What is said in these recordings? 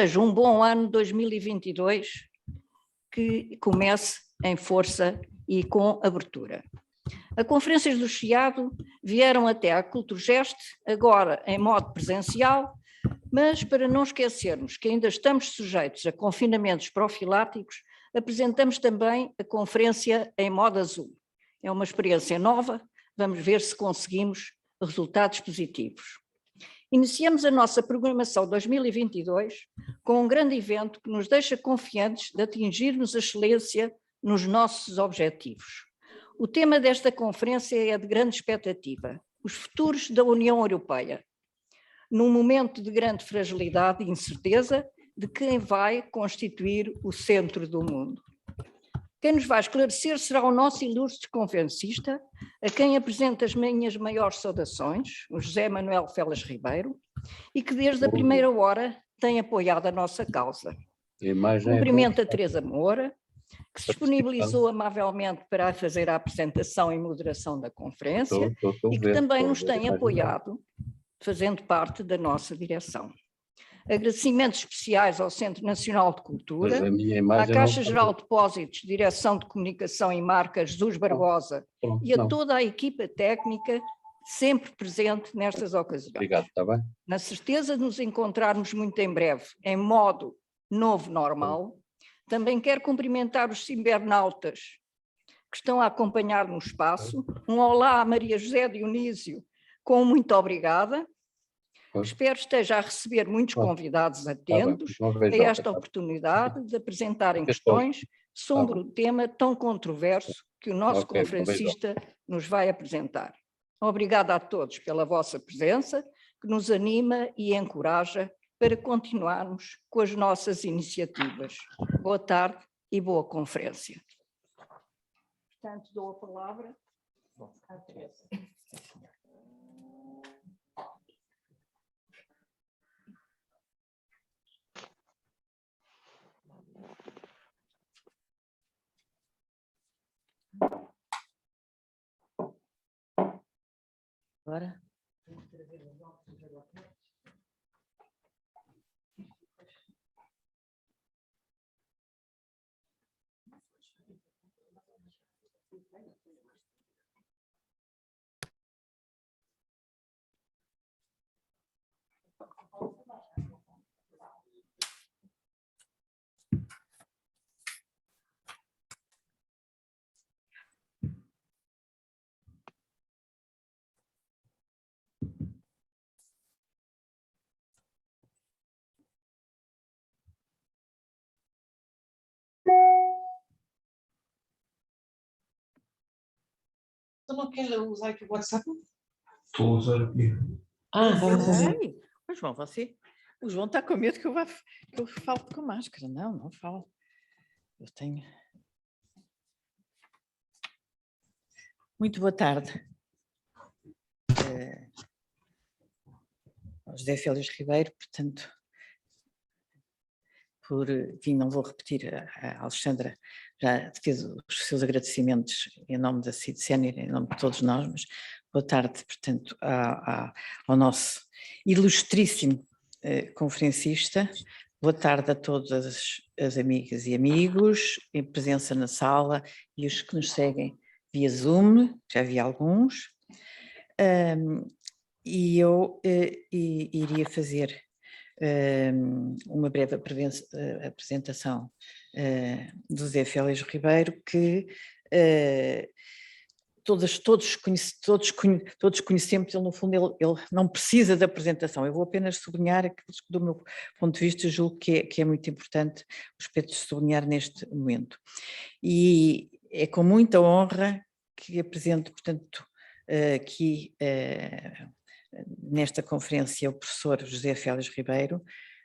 Seja um bom ano 2022 que comece em força e com abertura. As conferências do Chiado vieram até à Culturgest, agora em modo presencial, mas para não esquecermos que ainda estamos sujeitos a confinamentos profiláticos, apresentamos também a conferência em modo azul. É uma experiência nova, vamos ver se conseguimos resultados positivos. Iniciamos a nossa programação 2022 com um grande evento que nos deixa confiantes de atingirmos a excelência nos nossos objetivos. O tema desta conferência é de grande expectativa, os futuros da União Europeia, num momento de grande fragilidade e incerteza de quem vai constituir o centro do mundo. Quem nos vai esclarecer será o nosso ilustre conferencista, a quem apresento as minhas maiores saudações, o José Manuel Felas Ribeiro, e que desde a primeira hora tem apoiado a nossa causa. Cumprimento a Teresa Moura, que se disponibilizou amavelmente para fazer a apresentação e moderação da conferência e que também nos tem apoiado, fazendo parte da nossa direção. Agradecimentos especiais ao Centro Nacional de Cultura, à Caixa Geral de Depósitos, Direção de Comunicação e Marcas Jesus Barbosa e a toda a equipa técnica sempre presente nestas ocasiões. Obrigado, está bem? Na certeza de nos encontrarmos muito em breve em modo novo normal, também quero cumprimentar os cibernautas que estão a acompanhar no espaço. Um olá a Maria José Dionísio, com muito obrigada. Espero que esteja a receber muitos convidados atentos a esta oportunidade de apresentarem questões sobre o tema tão controverso que o nosso conferencista nos vai apresentar. Obrigada a todos pela vossa presença, que nos anima e encoraja para continuarmos com as nossas iniciativas. Boa tarde e boa conferência. Portanto, dou a palavra à Teresa. Agora. Você não quer usar aqui o WhatsApp? Estou a usar aqui. Ok. Mas João, o João está com medo que eu falo com máscara. Não falo. Eu tenho... Muito boa tarde. José Félix Ribeiro, portanto, enfim, não vou repetir, a Alexandra já fez os seus agradecimentos em nome da CID Sénior, em nome de todos nós, mas boa tarde, portanto, ao nosso ilustríssimo conferencista, boa tarde a todas as amigas e amigos em presença na sala e os que nos seguem via Zoom, já vi alguns, e eu iria fazer uma breve apresentação do José Félix Ribeiro, que todos conhecemos. Ele, no fundo, ele não precisa de apresentação. Eu vou apenas sublinhar aquilo que, do meu ponto de vista, julgo que é muito importante o aspecto de sublinhar neste momento. E é com muita honra que apresento, portanto, aqui nesta conferência o professor José Félix Ribeiro,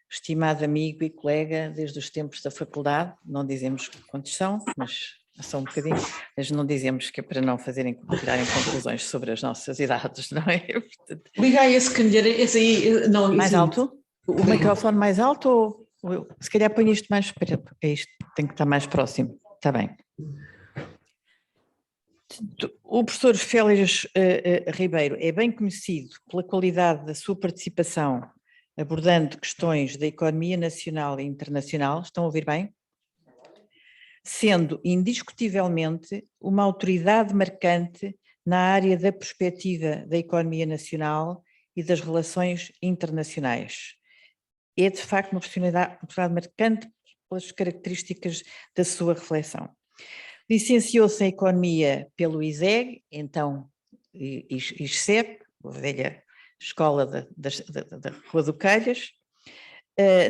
estimado amigo e colega desde os tempos da faculdade. Não dizemos quantos são, mas são um bocadinho, mas não dizemos que é para não tirarem conclusões sobre as nossas idades, não é? Portanto, liga aí esse candeeiro, esse aí, não, mais esse... alto? O microfone mais alto ou se calhar põe isto mais, é isto, tem que estar mais próximo, está bem. O professor Félix Ribeiro é bem conhecido pela qualidade da sua participação abordando questões da economia nacional e internacional, estão a ouvir bem? Sendo indiscutivelmente uma autoridade marcante na área da perspectiva da economia nacional e das relações internacionais. É, de facto, uma personalidade marcante pelas características da sua reflexão. Licenciou-se em Economia pelo ISEG, então ISCEP, a velha escola da Rua do Calhas,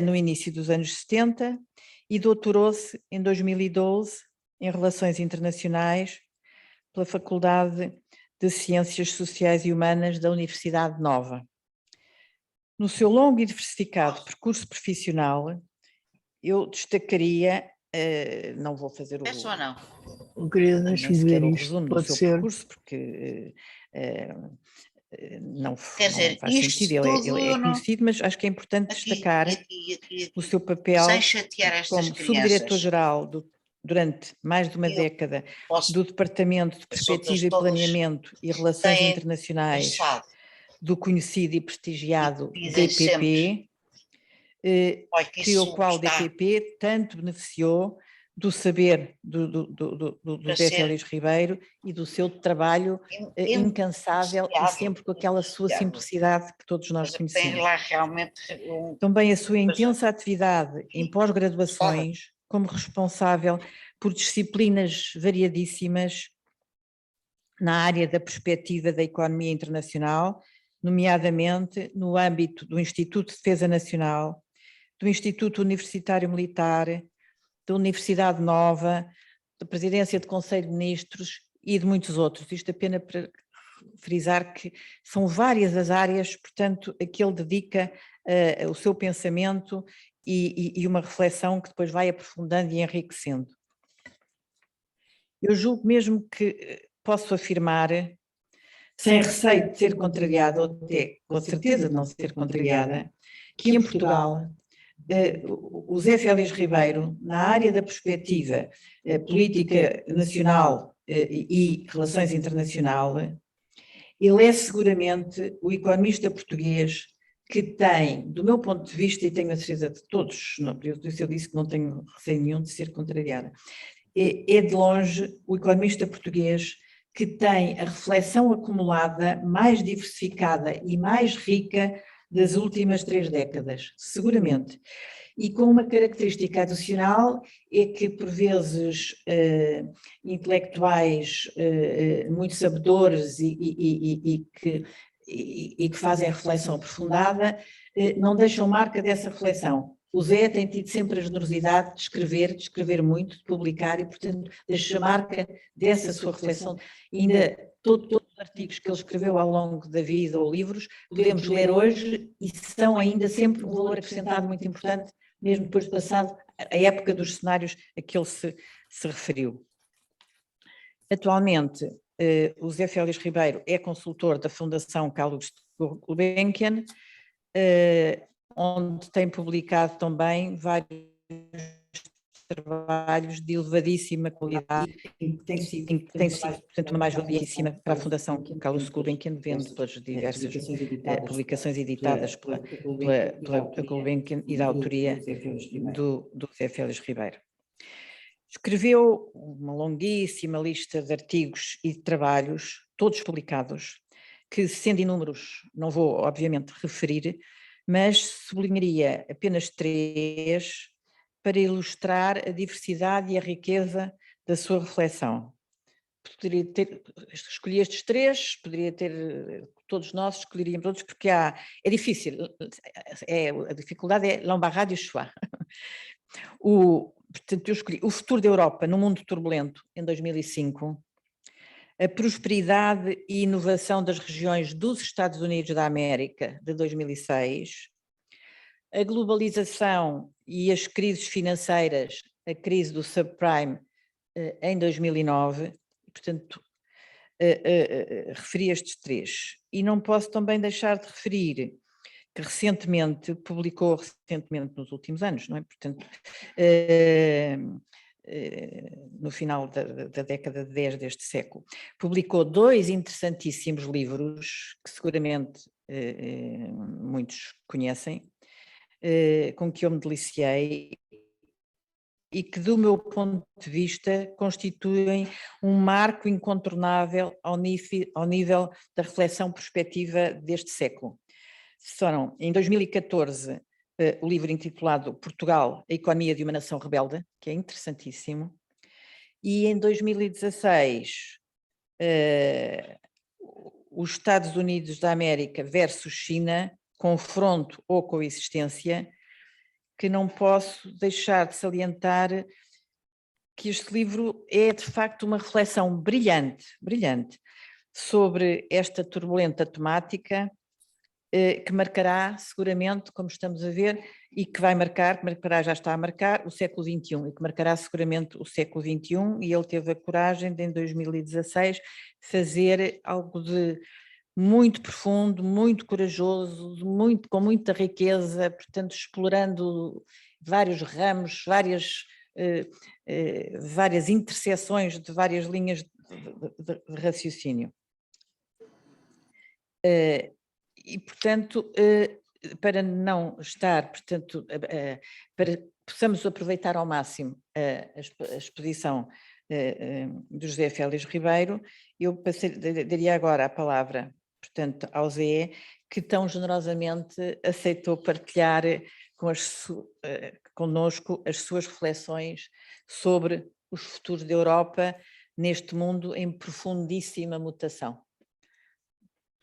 no início dos anos 70, e doutorou-se em 2012 em Relações Internacionais pela Faculdade de Ciências Sociais e Humanas da Universidade Nova. No seu longo e diversificado percurso profissional, eu destacaria, não vou fazer Peço ou não? Eu queria nem deixar-me sequer ver o isto, resumo do pode seu ser. percurso, porque não Quer dizer, faz isto sentido, ele tudo é eu não... conhecido, mas acho que é importante destacar o seu papel sem chatear estas como crianças. subdiretor-geral durante mais de uma Eu década posso- do Departamento de as outras Perspectiva e todas Planeamento e Relações têm Internacionais passado. do conhecido e prestigiado E dizem DPP, Olha, que que o isso qual está DPP tanto beneficiou do saber do para Zé ser Félix Ribeiro e do seu trabalho incansável e sempre com aquela sua simplicidade que todos nós Mas tem conhecemos. lá realmente Também a sua intensa atividade em pós-graduações como responsável por disciplinas variadíssimas na área da perspectiva da economia internacional, nomeadamente no âmbito do Instituto de Defesa Nacional, do Instituto Universitário Militar, da Universidade Nova, da Presidência do Conselho de Ministros e de muitos outros. Isto apenas para frisar que são várias as áreas, portanto, a que ele dedica o seu pensamento e uma reflexão que depois vai aprofundando e enriquecendo. Eu julgo mesmo que posso afirmar, sem receio de ser contrariada, ou até com certeza de não ser contrariada, que em Portugal o Zé Félix Ribeiro, na área da perspectiva política nacional e relações internacional, ele é seguramente o economista português que tem, do meu ponto de vista, e tenho a certeza de todos, por isso eu disse que não tenho receio nenhum de ser contrariada, é de longe o economista português que tem a reflexão acumulada mais diversificada e mais rica das últimas 3 décadas, seguramente. E com uma característica adicional é que, por vezes, intelectuais muito sabedores e que fazem reflexão aprofundada, não deixam marca dessa reflexão. O Zé tem tido sempre a generosidade de escrever muito, de publicar e, portanto, deixa a marca dessa sua reflexão. Ainda todos os artigos que ele escreveu ao longo da vida ou livros, podemos ler hoje e são ainda sempre um valor acrescentado muito importante, mesmo depois de passado a época dos cenários a que ele se referiu. Atualmente, o Zé Félix Ribeiro é consultor da Fundação Carlos Gulbenkian, onde tem publicado também vários trabalhos de elevadíssima qualidade, que tem sido, portanto, uma mais-valia para a Fundação Carlos Gulbenkian, vendo pelas diversas publicações editadas pela Gulbenkian e da autoria do Zé Félix Ribeiro. Escreveu uma longuíssima lista de artigos e de trabalhos, todos publicados, que, sendo inúmeros, não vou, obviamente, referir, mas sublinharia apenas 3 para ilustrar a diversidade e a riqueza da sua reflexão. Escolhi estes 3, poderia ter, todos nós escolheríamos outros, porque é difícil, a dificuldade é l'embarras du choix. Portanto, eu escolhi O Futuro da Europa no Mundo Turbulento, em 2005, A Prosperidade e Inovação das Regiões dos Estados Unidos da América, de 2006, A Globalização e as Crises Financeiras, a crise do subprime, em 2009, portanto, referi estes 3. E não posso também deixar de referir que publicou recentemente nos últimos anos, não é? Portanto, no final da década de 10 deste século, publicou 2 interessantíssimos livros que seguramente muitos conhecem, com que eu me deliciei e que, do meu ponto de vista, constituem um marco incontornável ao nível da reflexão prospectiva deste século. Foram, em 2014, o livro intitulado Portugal, a economia de uma nação rebelde, que é interessantíssimo, e em 2016, os Estados Unidos da América versus China, confronto ou coexistência, que não posso deixar de salientar que este livro é de facto uma reflexão brilhante, brilhante, sobre esta turbulenta temática que marcará seguramente, como estamos a ver, e que vai marcar, que marcará, já está a marcar, o século XXI, e que marcará seguramente o século XXI, e ele teve a coragem de, em 2016, fazer algo de muito profundo, muito corajoso, com muita riqueza, portanto, explorando vários ramos, várias interseções de várias linhas de raciocínio. E, portanto, para não estar, portanto, para que possamos aproveitar ao máximo a exposição do José Félix Ribeiro, eu daria agora a palavra, portanto, ao Zé, que tão generosamente aceitou partilhar connosco as suas reflexões sobre os futuros da Europa neste mundo em profundíssima mutação.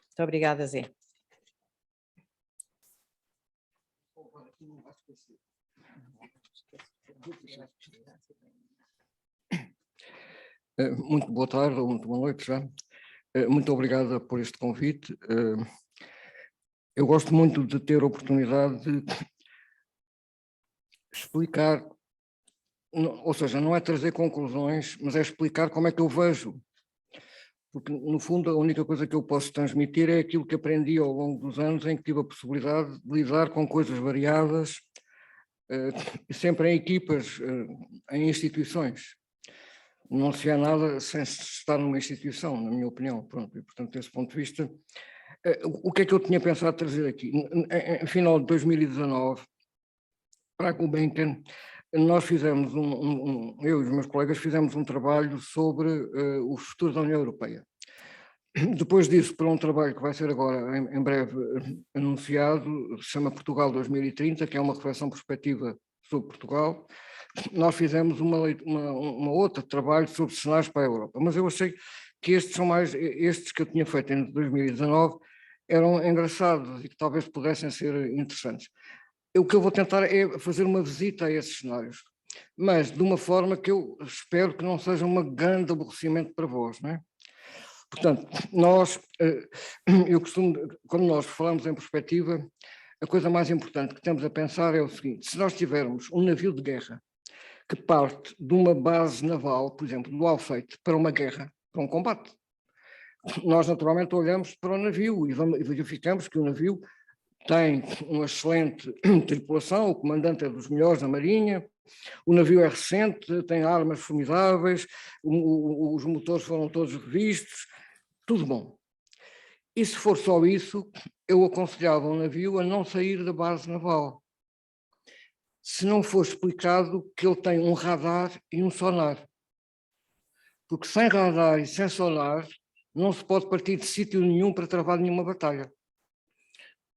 Muito obrigada, Zé. Muito boa tarde ou muito boa noite já. Muito obrigada por este convite. Eu gosto muito de ter a oportunidade de explicar, ou seja, não é trazer conclusões, mas é explicar como é que eu vejo. Porque, no fundo, a única coisa que eu posso transmitir é aquilo que aprendi ao longo dos anos em que tive a possibilidade de lidar com coisas variadas, sempre em equipas, em instituições. Não se há nada sem estar numa instituição, na minha opinião. Pronto, e, portanto, desse ponto de vista, o que é que eu tinha pensado trazer aqui? Em final de 2019, para a Gulbenkian, nós fizemos eu e os meus colegas fizemos um trabalho sobre o futuro da União Europeia. Depois disso, para um trabalho que vai ser agora em breve anunciado, se chama Portugal 2030, que é uma reflexão prospectiva sobre Portugal, nós fizemos uma outra trabalho sobre cenários para a Europa, mas eu achei que estes que eu tinha feito em 2019 eram engraçados e que talvez pudessem ser interessantes. O que eu vou tentar é fazer uma visita a esses cenários, mas de uma forma que eu espero que não seja um grande aborrecimento para vós, não é? Portanto, eu costumo, quando nós falamos em perspectiva, a coisa mais importante que temos a pensar é o seguinte: se nós tivermos um navio de guerra que parte de uma base naval, por exemplo, do Alfeite, para uma guerra, para um combate, nós naturalmente olhamos para o navio e verificamos que o navio tem uma excelente tripulação, o comandante é dos melhores da Marinha, o navio é recente, tem armas formidáveis, os motores foram todos revistos, tudo bom. E se for só isso, eu aconselhava o navio a não sair da base naval, se não for explicado que ele tem um radar e um sonar. Porque sem radar e sem sonar, não se pode partir de sítio nenhum para travar nenhuma batalha.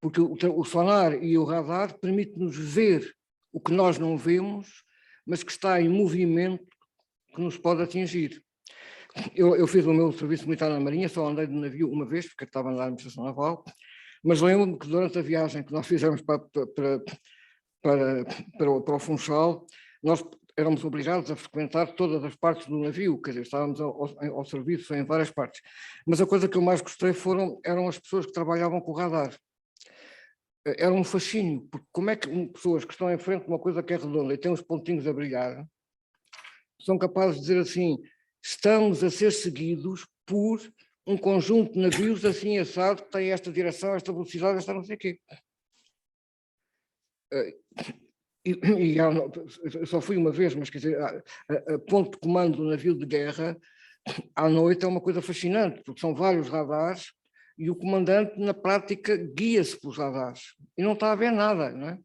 Porque o sonar e o radar permitem-nos ver o que nós não vemos, mas que está em movimento, que nos pode atingir. Eu fiz o meu serviço militar na Marinha, só andei de navio uma vez, porque estava na administração naval, mas lembro-me que durante a viagem que nós fizemos para o Funchal, nós éramos obrigados a frequentar todas as partes do navio, quer dizer, estávamos ao serviço em várias partes. Mas a coisa que eu mais gostei eram as pessoas que trabalhavam com o radar. Era um fascínio, porque como é que pessoas que estão em frente de uma coisa que é redonda e tem uns pontinhos a brilhar, são capazes de dizer assim: estamos a ser seguidos por um conjunto de navios assim assado, que tem esta direção, esta velocidade, esta não sei o quê. Eu só fui uma vez, mas quer dizer, a ponto de comando do navio de guerra, à noite é uma coisa fascinante, porque são vários radares e o comandante, na prática, guia-se pelos radares e não está a ver nada, não é?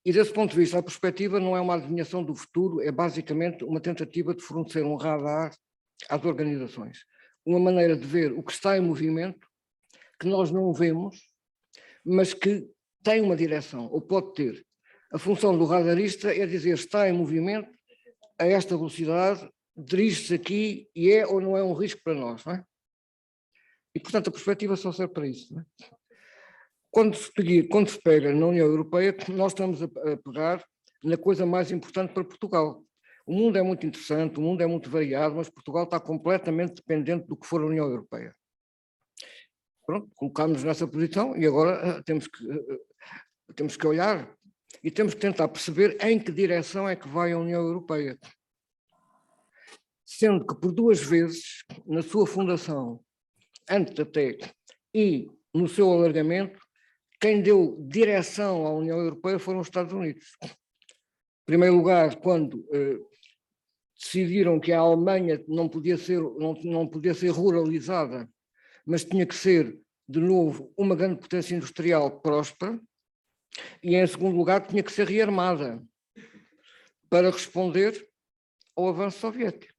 E desse ponto de vista, a perspectiva não é uma adivinhação do futuro, é basicamente uma tentativa de fornecer um radar às organizações. Uma maneira de ver o que está em movimento, que nós não vemos, mas que tem uma direção, ou pode ter. A função do radarista é dizer está em movimento, a esta velocidade, dirige-se aqui e é ou não é um risco para nós, não é? E, portanto, a perspectiva só serve para isso, não é? Quando se pega na União Europeia, nós estamos a pegar na coisa mais importante para Portugal. O mundo é muito interessante, o mundo é muito variado, mas Portugal está completamente dependente do que for a União Europeia. Pronto, colocámos-nos nessa posição e agora temos que olhar e temos que tentar perceber em que direção é que vai a União Europeia. Sendo que por 2 vezes, na sua fundação, antes até, e no seu alargamento, quem deu direção à União Europeia foram os Estados Unidos. Em primeiro lugar, quando decidiram que a Alemanha não podia ser ruralizada, mas tinha que ser, de novo, uma grande potência industrial próspera, e em segundo lugar tinha que ser rearmada para responder ao avanço soviético.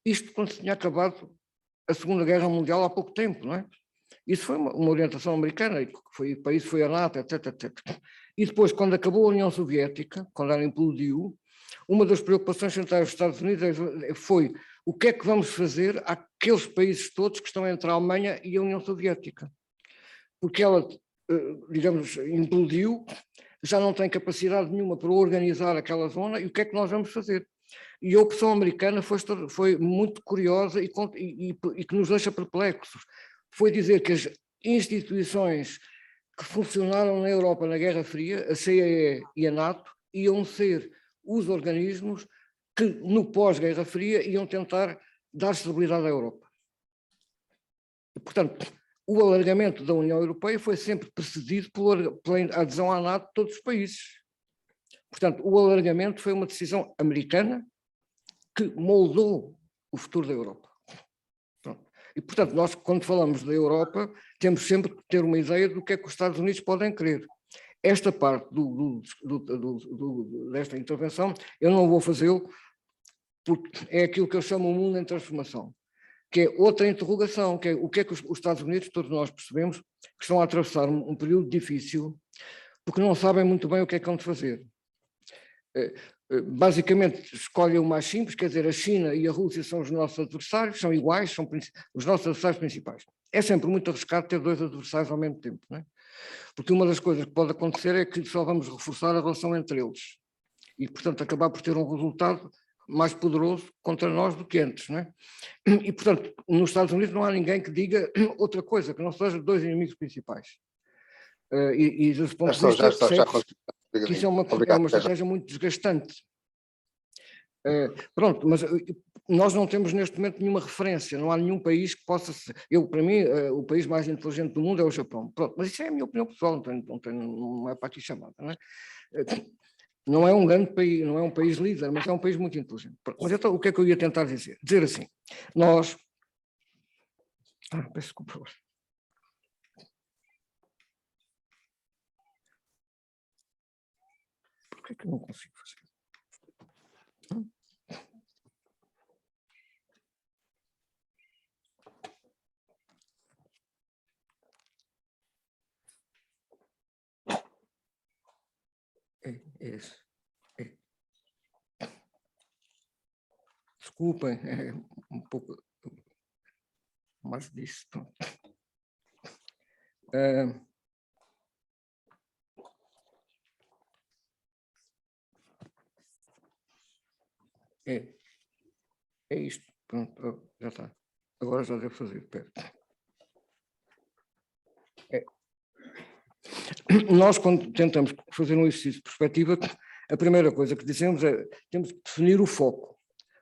Isto quando se tinha acabado a Segunda Guerra Mundial há pouco tempo, não é? Isso foi uma orientação americana, o país foi a NATO, etc, etc. E depois, quando acabou a União Soviética, quando ela implodiu, uma das preocupações centrais dos Estados Unidos foi o que é que vamos fazer àqueles países todos que estão entre a Alemanha e a União Soviética. Porque ela, digamos, implodiu, já não tem capacidade nenhuma para organizar aquela zona, e o que é que nós vamos fazer? E a opção americana foi muito curiosa e que nos deixa perplexos. Foi dizer que as instituições que funcionaram na Europa na Guerra Fria, a CEE e a NATO, iam ser os organismos que, no pós-Guerra Fria, iam tentar dar estabilidade à Europa. E, portanto, o alargamento da União Europeia foi sempre precedido pela adesão à NATO de todos os países. Portanto, o alargamento foi uma decisão americana que moldou o futuro da Europa. Pronto. E, portanto, nós, quando falamos da Europa, temos sempre que ter uma ideia do que é que os Estados Unidos podem querer. Esta parte desta intervenção, eu não vou fazê-lo, porque é aquilo que eu chamo o mundo em transformação, que é outra interrogação, que é o que os Estados Unidos, todos nós percebemos, que estão a atravessar um período difícil, porque não sabem muito bem o que é que vão de fazer. Basicamente, escolhem o mais simples, quer dizer, a China e a Rússia são os nossos adversários, são iguais, são os nossos adversários principais. É sempre muito arriscado ter 2 adversários ao mesmo tempo, não é? Porque uma das coisas que pode acontecer é que só vamos reforçar a relação entre eles e, portanto, acabar por ter um resultado mais poderoso contra nós do que antes, não é? E, portanto, nos Estados Unidos não há ninguém que diga outra coisa, que não seja 2 inimigos principais. E desse ponto de vista, que isso é uma estratégia muito desgastante. Pronto, mas nós não temos neste momento nenhuma referência, não há nenhum país que possa ser. Para mim, o país mais inteligente do mundo é o Japão. Pronto, mas isso é a minha opinião pessoal, não é para aqui chamada, não é? Não é um grande país, não é um país líder, mas é um país muito inteligente. Pronto, mas então o que é que eu ia tentar dizer? Dizer assim, nós... peço desculpa, por favor. Por que é que eu não consigo fazer? Desculpem, é um pouco mais disso. É isto, pronto, já está. Agora já devo fazer, espera. Nós, quando tentamos fazer um exercício de perspectiva, a primeira coisa que dizemos é temos que definir o foco.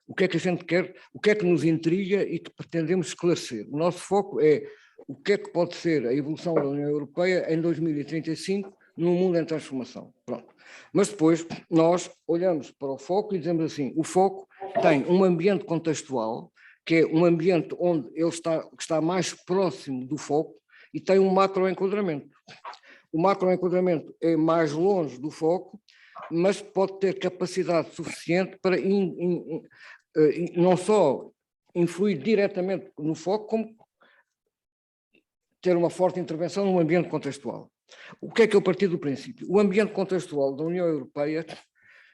O que é que a gente quer, o que é que nos intriga e que pretendemos esclarecer. O nosso foco é o que é que pode ser a evolução da União Europeia em 2035 num mundo em transformação. Pronto. Mas depois nós olhamos para o foco e dizemos assim, o foco tem um ambiente contextual, que é um ambiente onde ele está mais próximo do foco e tem um macroenquadramento. O macroenquadramento é mais longe do foco, mas pode ter capacidade suficiente para não só influir diretamente no foco, como ter uma forte intervenção no ambiente contextual. O que é eu parti do princípio? O ambiente contextual da União Europeia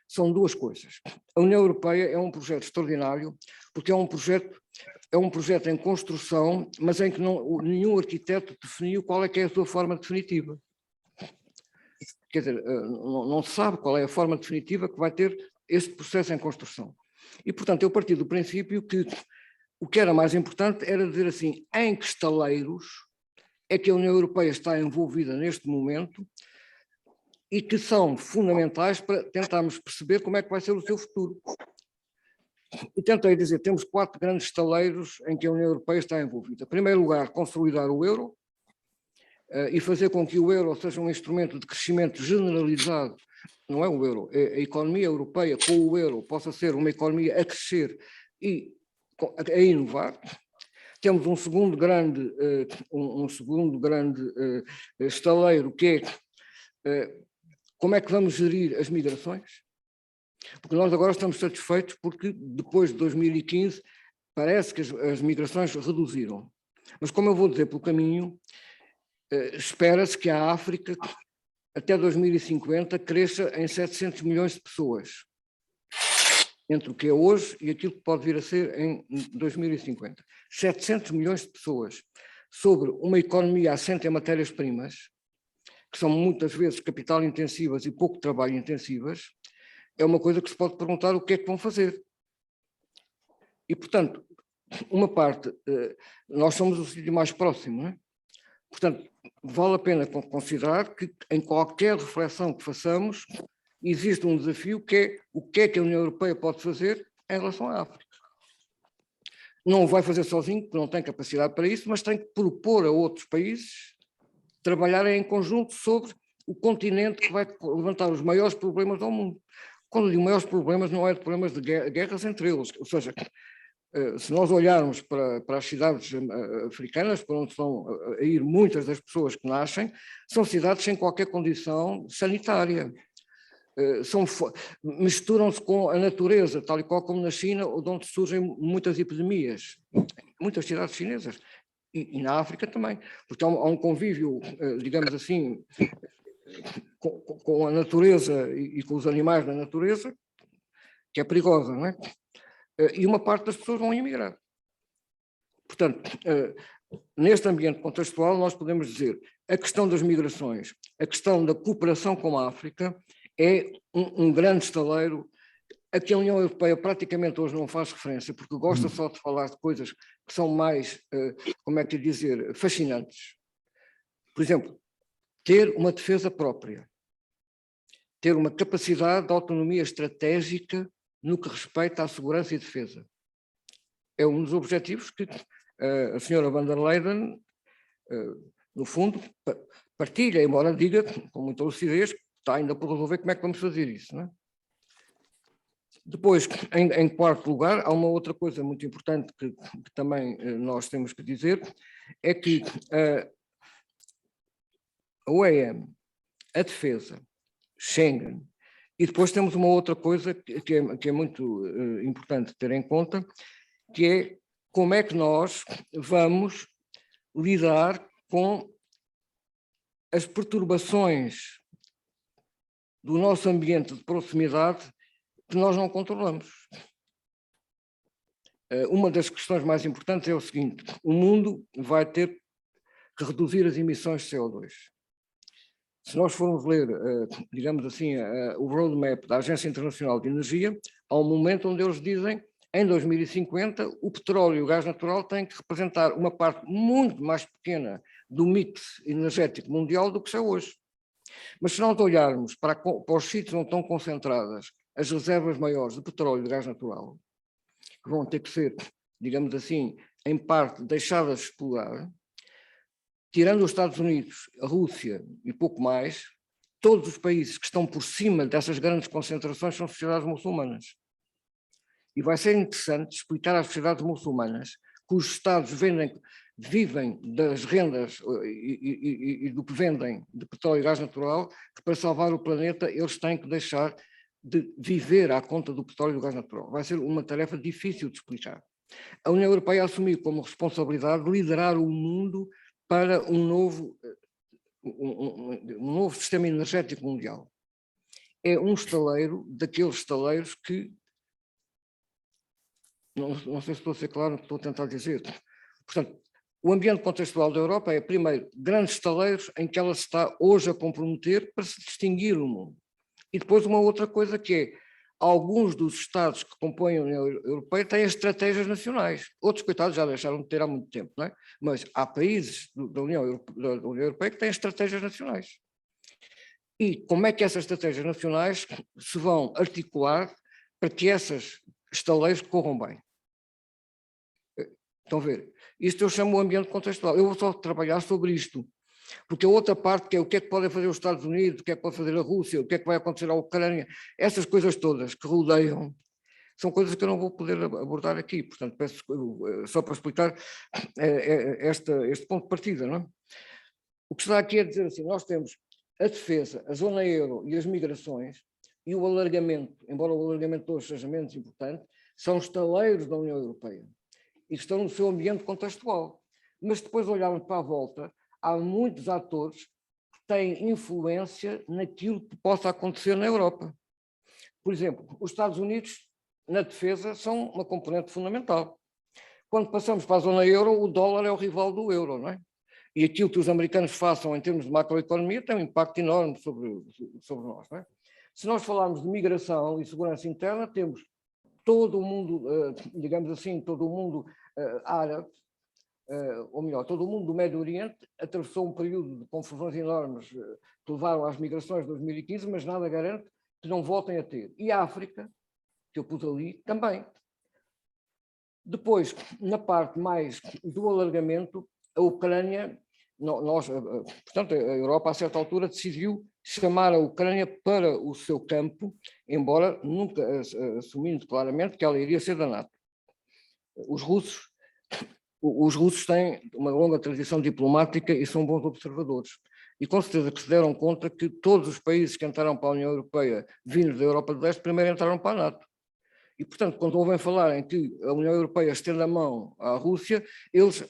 são duas coisas. A União Europeia é um projeto extraordinário, porque é um projeto em construção, mas em que nenhum arquiteto definiu qual é que é a sua forma definitiva. Quer dizer, não se sabe qual é a forma definitiva que vai ter este processo em construção. E, portanto, eu parti do princípio que o que era mais importante era dizer assim, em que estaleiros é que a União Europeia está envolvida neste momento e que são fundamentais para tentarmos perceber como é que vai ser o seu futuro. E tentei dizer, temos 4 grandes estaleiros em que a União Europeia está envolvida. Em primeiro lugar, consolidar o euro e fazer com que o euro seja um instrumento de crescimento generalizado. Não é o euro, a economia europeia com o euro possa ser uma economia a crescer e a inovar. Temos um segundo grande estaleiro, que é como é que vamos gerir as migrações. Porque nós agora estamos satisfeitos porque depois de 2015 parece que as migrações reduziram. Mas como eu vou dizer pelo caminho, espera-se que a África até 2050 cresça em 700 milhões de pessoas, entre o que é hoje e aquilo que pode vir a ser em 2050. 700 milhões de pessoas sobre uma economia assente em matérias-primas, que são muitas vezes capital intensivas e pouco trabalho intensivas, é uma coisa que se pode perguntar o que é que vão fazer. E, portanto, uma parte, nós somos o sítio mais próximo, não é? Portanto, vale a pena considerar que em qualquer reflexão que façamos, existe um desafio que é o que é que a União Europeia pode fazer em relação à África. Não o vai fazer sozinho, porque não tem capacidade para isso, mas tem que propor a outros países trabalharem em conjunto sobre o continente que vai levantar os maiores problemas ao mundo. Quando digo maiores problemas, não é de problemas de guerras entre eles, ou seja, se nós olharmos para as cidades africanas, para onde estão a ir muitas das pessoas que nascem, são cidades sem qualquer condição sanitária. Misturam-se com a natureza, tal e qual como na China, onde surgem muitas epidemias, muitas cidades chinesas, e na África também, porque há um convívio, digamos assim, com a natureza e com os animais da natureza, que é perigosa, não é? E uma parte das pessoas vão emigrar. Portanto, neste ambiente contextual, nós podemos dizer a questão das migrações, a questão da cooperação com a África é um grande estaleiro a que a União Europeia praticamente hoje não faz referência, porque gosta só de falar de coisas que são mais, como é que dizer, fascinantes. Por exemplo, ter uma defesa própria, ter uma capacidade de autonomia estratégica no que respeita à segurança e defesa. É um dos objetivos que a senhora van der Leyen, no fundo, partilha, embora diga com muita lucidez, que está ainda por resolver como é que vamos fazer isso, não é? Depois, em quarto lugar, há uma outra coisa muito importante que também nós temos que dizer, é que a OEM, a defesa, Schengen, e depois temos uma outra coisa que é muito importante ter em conta, que é como é que nós vamos lidar com as perturbações do nosso ambiente de proximidade que nós não controlamos. Uma das questões mais importantes é o seguinte: o mundo vai ter que reduzir as emissões de CO2. Se nós formos ler, digamos assim, o roadmap da Agência Internacional de Energia, há um momento onde eles dizem, em 2050, o petróleo e o gás natural têm que representar uma parte muito mais pequena do mix energético mundial do que é hoje. Mas se nós olharmos para os sítios onde estão concentradas as reservas maiores de petróleo e de gás natural, que vão ter que ser, digamos assim, em parte deixadas de explorar, tirando os Estados Unidos, a Rússia e pouco mais, todos os países que estão por cima dessas grandes concentrações são sociedades muçulmanas. E vai ser interessante explicar às sociedades muçulmanas, cujos Estados vivem das rendas e do que vendem de petróleo e gás natural, que para salvar o planeta eles têm que deixar de viver à conta do petróleo e do gás natural. Vai ser uma tarefa difícil de explicar. A União Europeia assumiu como responsabilidade liderar o mundo para um novo sistema energético mundial. É um estaleiro daqueles estaleiros que, não sei se estou a ser claro no que estou a tentar dizer. Portanto, o ambiente contextual da Europa é, primeiro, grandes estaleiros em que ela se está hoje a comprometer para se distinguir o mundo. E depois uma outra coisa que é, alguns dos Estados que compõem a União Europeia têm estratégias nacionais. Outros, coitados, já deixaram de ter há muito tempo, não é? Mas há países da União Europeia que têm estratégias nacionais. E como é que essas estratégias nacionais se vão articular para que esses estaleiros corram bem? Estão a ver? Isto eu chamo o ambiente contextual. Eu vou só trabalhar sobre isto. Porque a outra parte, que é o que é que podem fazer os Estados Unidos, o que é que pode fazer a Rússia, o que é que vai acontecer à Ucrânia, essas coisas todas que rodeiam, são coisas que eu não vou poder abordar aqui. Portanto, peço só para explicar este ponto de partida. Não é? O que está aqui é dizer assim, nós temos a defesa, a zona euro e as migrações, e o alargamento, embora o alargamento hoje seja menos importante, são estaleiros da União Europeia e que estão no seu ambiente contextual. Mas depois olharmos para a volta, há muitos atores que têm influência naquilo que possa acontecer na Europa. Por exemplo, os Estados Unidos, na defesa, são uma componente fundamental. Quando passamos para a zona euro, o dólar é o rival do euro, não é? E aquilo que os americanos façam em termos de macroeconomia tem um impacto enorme sobre nós, não é? Se nós falarmos de migração e segurança interna, temos todo o mundo, digamos assim, todo o mundo árabe, ou melhor, todo o mundo do Médio Oriente atravessou um período de confusões enormes que levaram às migrações de 2015, mas nada garante que não voltem a ter. E a África, que eu pus ali, também. Depois, na parte mais do alargamento, a Ucrânia, portanto, a Europa, a certa altura, decidiu chamar a Ucrânia para o seu campo, embora nunca assumindo claramente que ela iria ser da NATO. Os russos têm uma longa tradição diplomática e são bons observadores. E com certeza que se deram conta que todos os países que entraram para a União Europeia, vindos da Europa do Leste, primeiro entraram para a NATO. E, portanto, quando ouvem falar em que a União Europeia estende a mão à Rússia, eles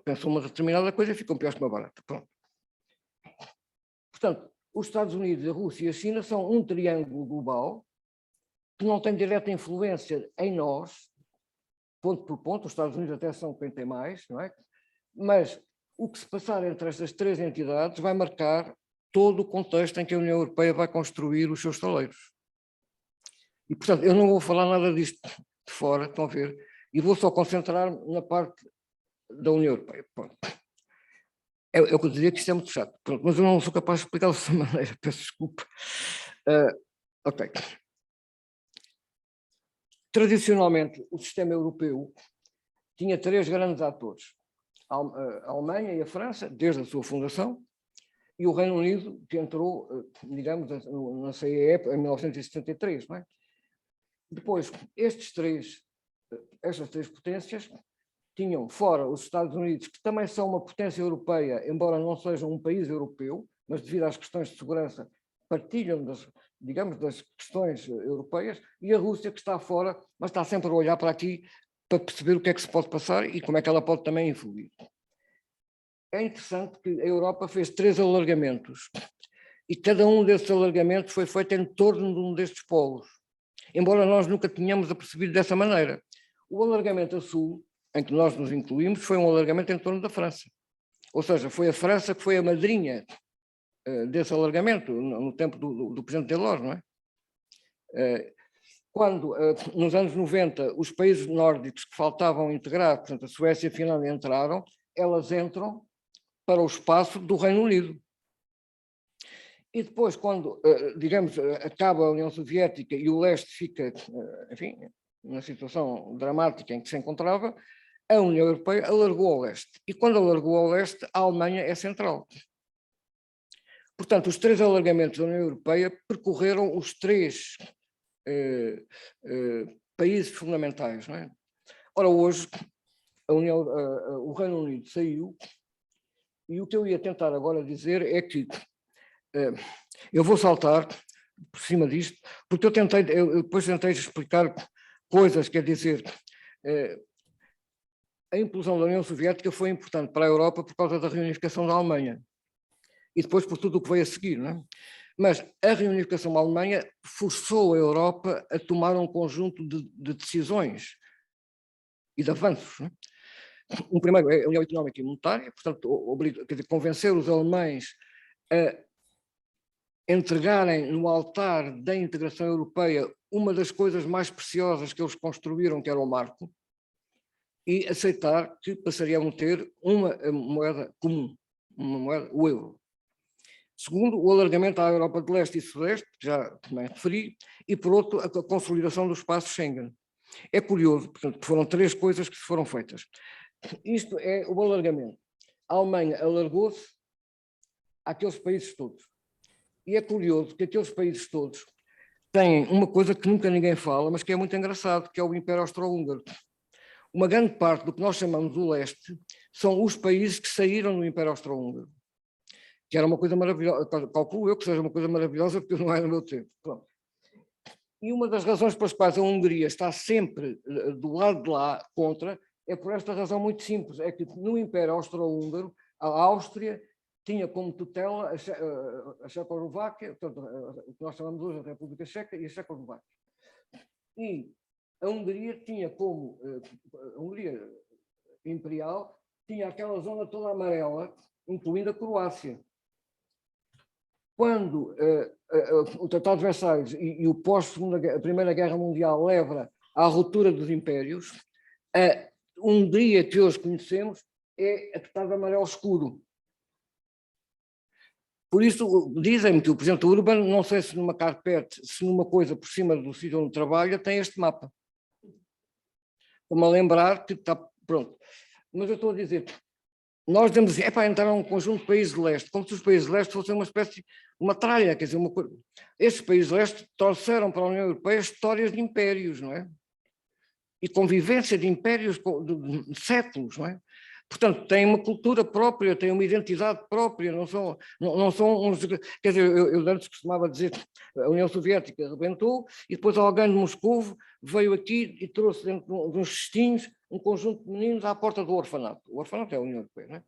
pensam uma determinada coisa e ficam piores que uma barata. Pronto. Portanto, os Estados Unidos, a Rússia e a China são um triângulo global que não tem direta influência em nós, ponto por ponto, os Estados Unidos até são quem tem mais, não é? Mas o que se passar entre estas três entidades vai marcar todo o contexto em que a União Europeia vai construir os seus estaleiros. E, portanto, eu não vou falar nada disto de fora, estão a ver, e vou só concentrar-me na parte da União Europeia. Pronto. É o que eu dizia, que isto é muito chato, pronto, mas eu não sou capaz de explicar dessa maneira, peço desculpa. Ok. Tradicionalmente, o sistema europeu tinha três grandes atores, a Alemanha e a França, desde a sua fundação, e o Reino Unido, que entrou, digamos, na CEE em 1973, não é? Depois, estas três potências tinham fora os Estados Unidos, que também são uma potência europeia, embora não sejam um país europeu, mas devido às questões de segurança partilham das questões europeias, e a Rússia, que está fora, mas está sempre a olhar para aqui para perceber o que é que se pode passar e como é que ela pode também influir. É interessante que a Europa fez 3 alargamentos e cada um desses alargamentos foi feito em torno de um destes polos, embora nós nunca tenhamos apercebido dessa maneira. O alargamento a sul, em que nós nos incluímos, foi um alargamento em torno da França. Ou seja, foi a França que foi a madrinha desse alargamento, no tempo do presidente Delors, não é? Quando, nos anos 90, os países nórdicos que faltavam integrar, portanto, a Suécia e a Finlândia entraram, elas entram para o espaço do Reino Unido. E depois, quando, digamos, acaba a União Soviética e o leste fica, enfim, numa situação dramática em que se encontrava, a União Europeia alargou ao leste. E quando alargou ao leste, a Alemanha é central. Portanto, os 3 alargamentos da União Europeia percorreram os 3 países fundamentais, não é? Ora, hoje, o Reino Unido saiu, e o que eu ia tentar agora dizer é que eu vou saltar por cima disto, porque eu depois tentei explicar coisas, quer dizer, a implosão da União Soviética foi importante para a Europa por causa da reunificação da Alemanha, e depois por tudo o que veio a seguir, não é? Mas a reunificação da Alemanha forçou a Europa a tomar um conjunto de decisões e de avanços, não é? Um primeiro é a União Económica e Monetária, portanto, quer dizer, convencer os alemães a entregarem no altar da integração europeia uma das coisas mais preciosas que eles construíram, que era o marco, e aceitar que passariam a ter uma moeda comum, uma moeda, o euro. Segundo, o alargamento à Europa de Leste e Sudeste, que já também referi, e por outro, a consolidação do espaço Schengen. É curioso, portanto, foram 3 coisas que foram feitas. Isto é o alargamento. A Alemanha alargou-se àqueles países todos. E é curioso que aqueles países todos têm uma coisa que nunca ninguém fala, mas que é muito engraçado, que é o Império Austro-Húngaro. Uma grande parte do que nós chamamos do leste são os países que saíram do Império Austro-Húngaro, que era uma coisa maravilhosa, calculo eu que seja uma coisa maravilhosa, porque não é no meu tempo. Pronto. E uma das razões pelas quais a Hungria está sempre do lado de lá, contra, é por esta razão muito simples, é que no Império Austro-Húngaro, a Áustria tinha como tutela a Checoslováquia, portanto, o que nós chamamos hoje a República Checa e a Checoslováquia. E a Hungria tinha como, a Hungria imperial, tinha aquela zona toda amarela, incluindo a Croácia. Quando o Tratado de Versalhes e o Primeira Guerra Mundial leva à ruptura dos impérios, a Hungria que hoje conhecemos é a que está de amarelo escuro. Por isso, dizem-me que o presidente Urban, não sei se numa carpete, se numa coisa por cima do sítio onde trabalha, tem este mapa. Como a lembrar que está pronto. Mas eu estou a dizer, nós dizemos assim, é para entrar num conjunto de países de leste, como se os países de leste fossem uma espécie, uma tralha, quer dizer, uma coisa. Estes países de leste trouxeram para a União Europeia histórias de impérios, não é? E convivência de impérios de séculos, não é? Portanto, têm uma cultura própria, têm uma identidade própria, não são uns... Quer dizer, eu antes costumava dizer que a União Soviética arrebentou e depois alguém de Moscovo veio aqui e trouxe dentro de uns cestinhos um conjunto de meninos à porta do orfanato. O orfanato é a União Europeia, não é?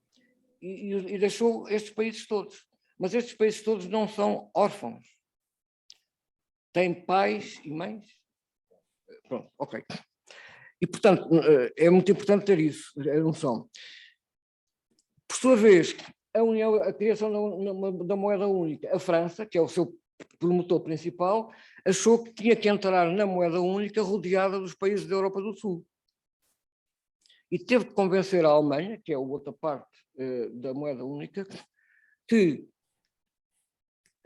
E deixou estes países todos. Mas estes países todos não são órfãos. Têm pais e mães. Pronto, ok. E, portanto, é muito importante ter isso, a noção. Por sua vez, a criação da moeda única, a França, que é o seu promotor principal, achou que tinha que entrar na moeda única rodeada dos países da Europa do Sul. E teve que convencer a Alemanha, que é a outra parte da moeda única, que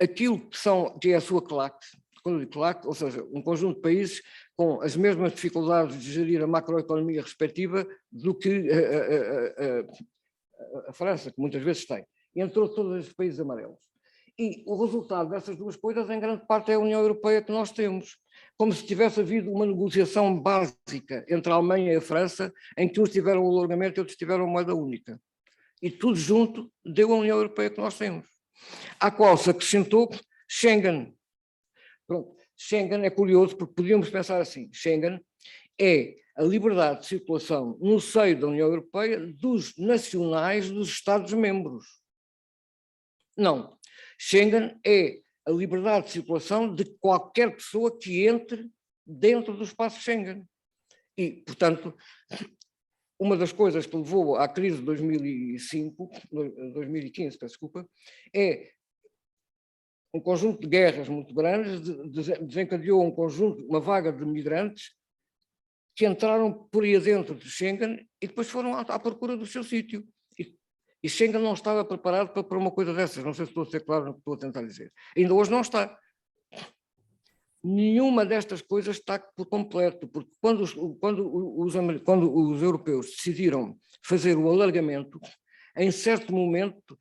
aquilo que é a sua claque, quando eu digo claque, ou seja, um conjunto de países com as mesmas dificuldades de gerir a macroeconomia respectiva do que a França, que muitas vezes tem. E entrou todos os países amarelos. E o resultado dessas duas coisas, em grande parte, é a União Europeia que nós temos. Como se tivesse havido uma negociação básica entre a Alemanha e a França, em que uns tiveram o alargamento e outros tiveram a moeda única. E tudo junto deu a União Europeia que nós temos. À qual se acrescentou Schengen. Pronto. Schengen é curioso porque podíamos pensar assim, Schengen é a liberdade de circulação no seio da União Europeia dos nacionais dos Estados-membros. Não. Schengen é a liberdade de circulação de qualquer pessoa que entre dentro do espaço Schengen. E, portanto, uma das coisas que levou à crise de 2015, peço desculpa, é um conjunto de guerras muito grandes, desencadeou uma vaga de migrantes que entraram por aí dentro de Schengen e depois foram à procura do seu sítio. E Schengen não estava preparado para uma coisa dessas, não sei se estou a ser claro no que estou a tentar dizer. Ainda hoje não está. Nenhuma destas coisas está por completo, porque quando os europeus decidiram fazer o alargamento, em certo momento,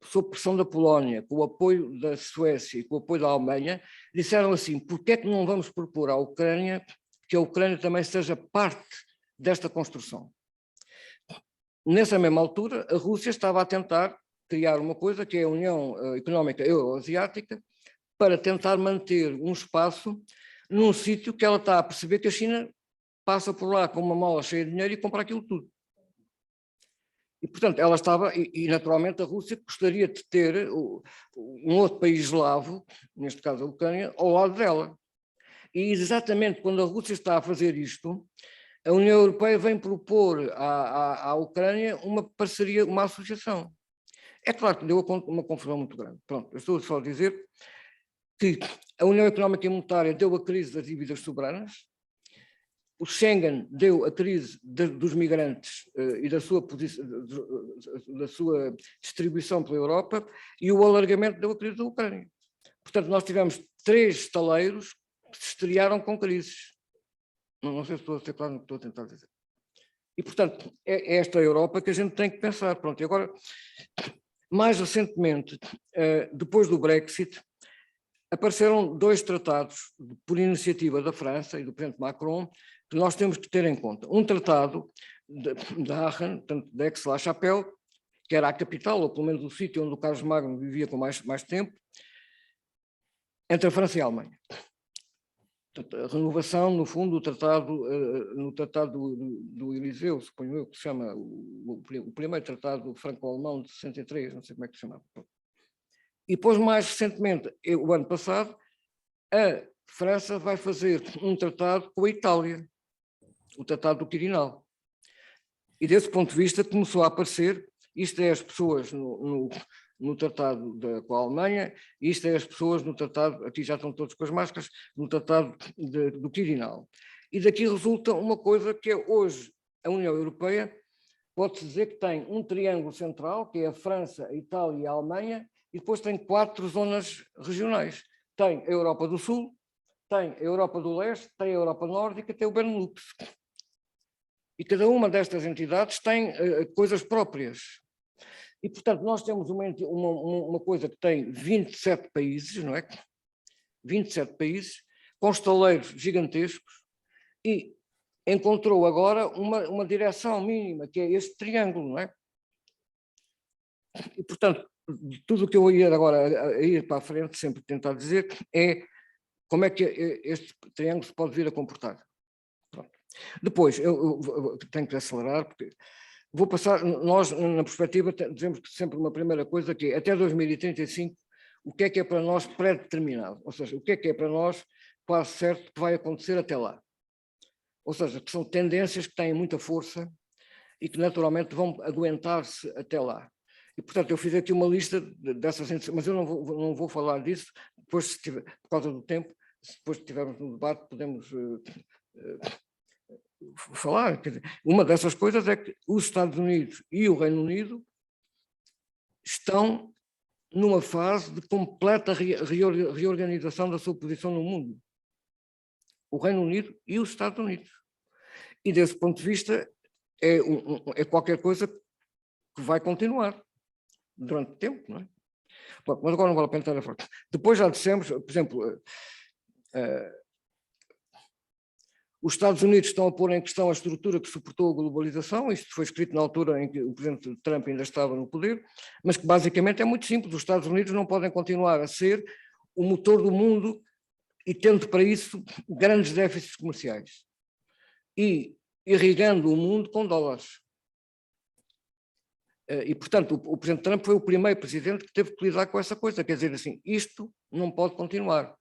sob pressão da Polónia, com o apoio da Suécia e com o apoio da Alemanha, disseram assim, porquê é que não vamos propor à Ucrânia que a Ucrânia também seja parte desta construção? nessa mesma altura, a Rússia estava a tentar criar uma coisa que é a União Económica Euroasiática, para tentar manter um espaço num sítio que ela está a perceber que a China passa por lá com uma mala cheia de dinheiro e compra aquilo tudo. E, portanto, ela estava, e naturalmente a Rússia gostaria de ter um outro país eslavo, neste caso a Ucrânia, ao lado dela. E exatamente quando a Rússia está a fazer isto, a União Europeia vem propor à Ucrânia uma parceria, uma associação. É claro que deu uma confusão muito grande. Pronto, eu estou só a dizer que a União Económica e Monetária deu a crise das dívidas soberanas, o Schengen deu a crise dos migrantes e da sua distribuição pela Europa, e o alargamento deu a crise da Ucrânia. Portanto, nós tivemos 3 estaleiros que se estrearam com crises. Não sei se estou a ser claro no que estou a tentar dizer. E, portanto, é esta Europa que a gente tem que pensar. Pronto, e agora, mais recentemente, depois do Brexit, apareceram 2 tratados por iniciativa da França e do presidente Macron que nós temos que ter em conta. Um tratado de Aachen, portanto, de Aix-la-Chapelle, que era a capital, ou pelo menos o sítio onde o Carlos Magno vivia com mais tempo, entre a França e a Alemanha. Portanto, a renovação, no fundo, no tratado do Eliseu, suponho eu, que se chama o primeiro tratado franco-alemão de 63, não sei como é que se chamava. E depois, mais recentemente, o ano passado, a França vai fazer um tratado com a Itália, o Tratado do Quirinal. E desse ponto de vista começou a aparecer, isto é as pessoas no tratado com a Alemanha, isto é as pessoas no tratado, aqui já estão todos com as máscaras, no tratado do Quirinal. E daqui resulta uma coisa que é hoje a União Europeia, pode-se dizer que tem um triângulo central, que é a França, a Itália e a Alemanha, e depois tem 4 zonas regionais. Tem a Europa do Sul, tem a Europa do Leste, tem a Europa Nórdica, tem o Benelux. E cada uma destas entidades tem coisas próprias. E, portanto, nós temos uma coisa que tem 27 países, não é? 27 países, com estaleiros gigantescos, e encontrou agora uma direção mínima, que é este triângulo, não é? E, portanto, tudo o que eu ia agora a ir para a frente, sempre tentar dizer, é como é que este triângulo se pode vir a comportar. Pronto. Depois, eu tenho que acelerar, porque vou passar, nós na perspectiva dizemos sempre uma primeira coisa, que é até 2035, o que é para nós pré-determinado, ou seja, o que é para nós quase certo que vai acontecer até lá. Ou seja, que são tendências que têm muita força e que naturalmente vão aguentar-se até lá. E, portanto, eu fiz aqui uma lista dessas, mas eu não vou falar disso, depois, se tiver, por causa do tempo, se depois estivermos no debate, podemos falar. Quer dizer, uma dessas coisas é que os Estados Unidos e o Reino Unido estão numa fase de completa reorganização da sua posição no mundo. O Reino Unido e os Estados Unidos. E, desse ponto de vista, é qualquer coisa que vai continuar durante tempo, não é? Bom, mas agora não vale a pena estar a falar. Depois já dissemos, por exemplo, os Estados Unidos estão a pôr em questão a estrutura que suportou a globalização, isto foi escrito na altura em que o presidente Trump ainda estava no poder, mas que basicamente é muito simples, os Estados Unidos não podem continuar a ser o motor do mundo e tendo para isso grandes déficits comerciais e irrigando o mundo com dólares. E, portanto, o presidente Trump foi o primeiro presidente que teve que lidar com essa coisa, quer dizer assim, isto não pode continuar.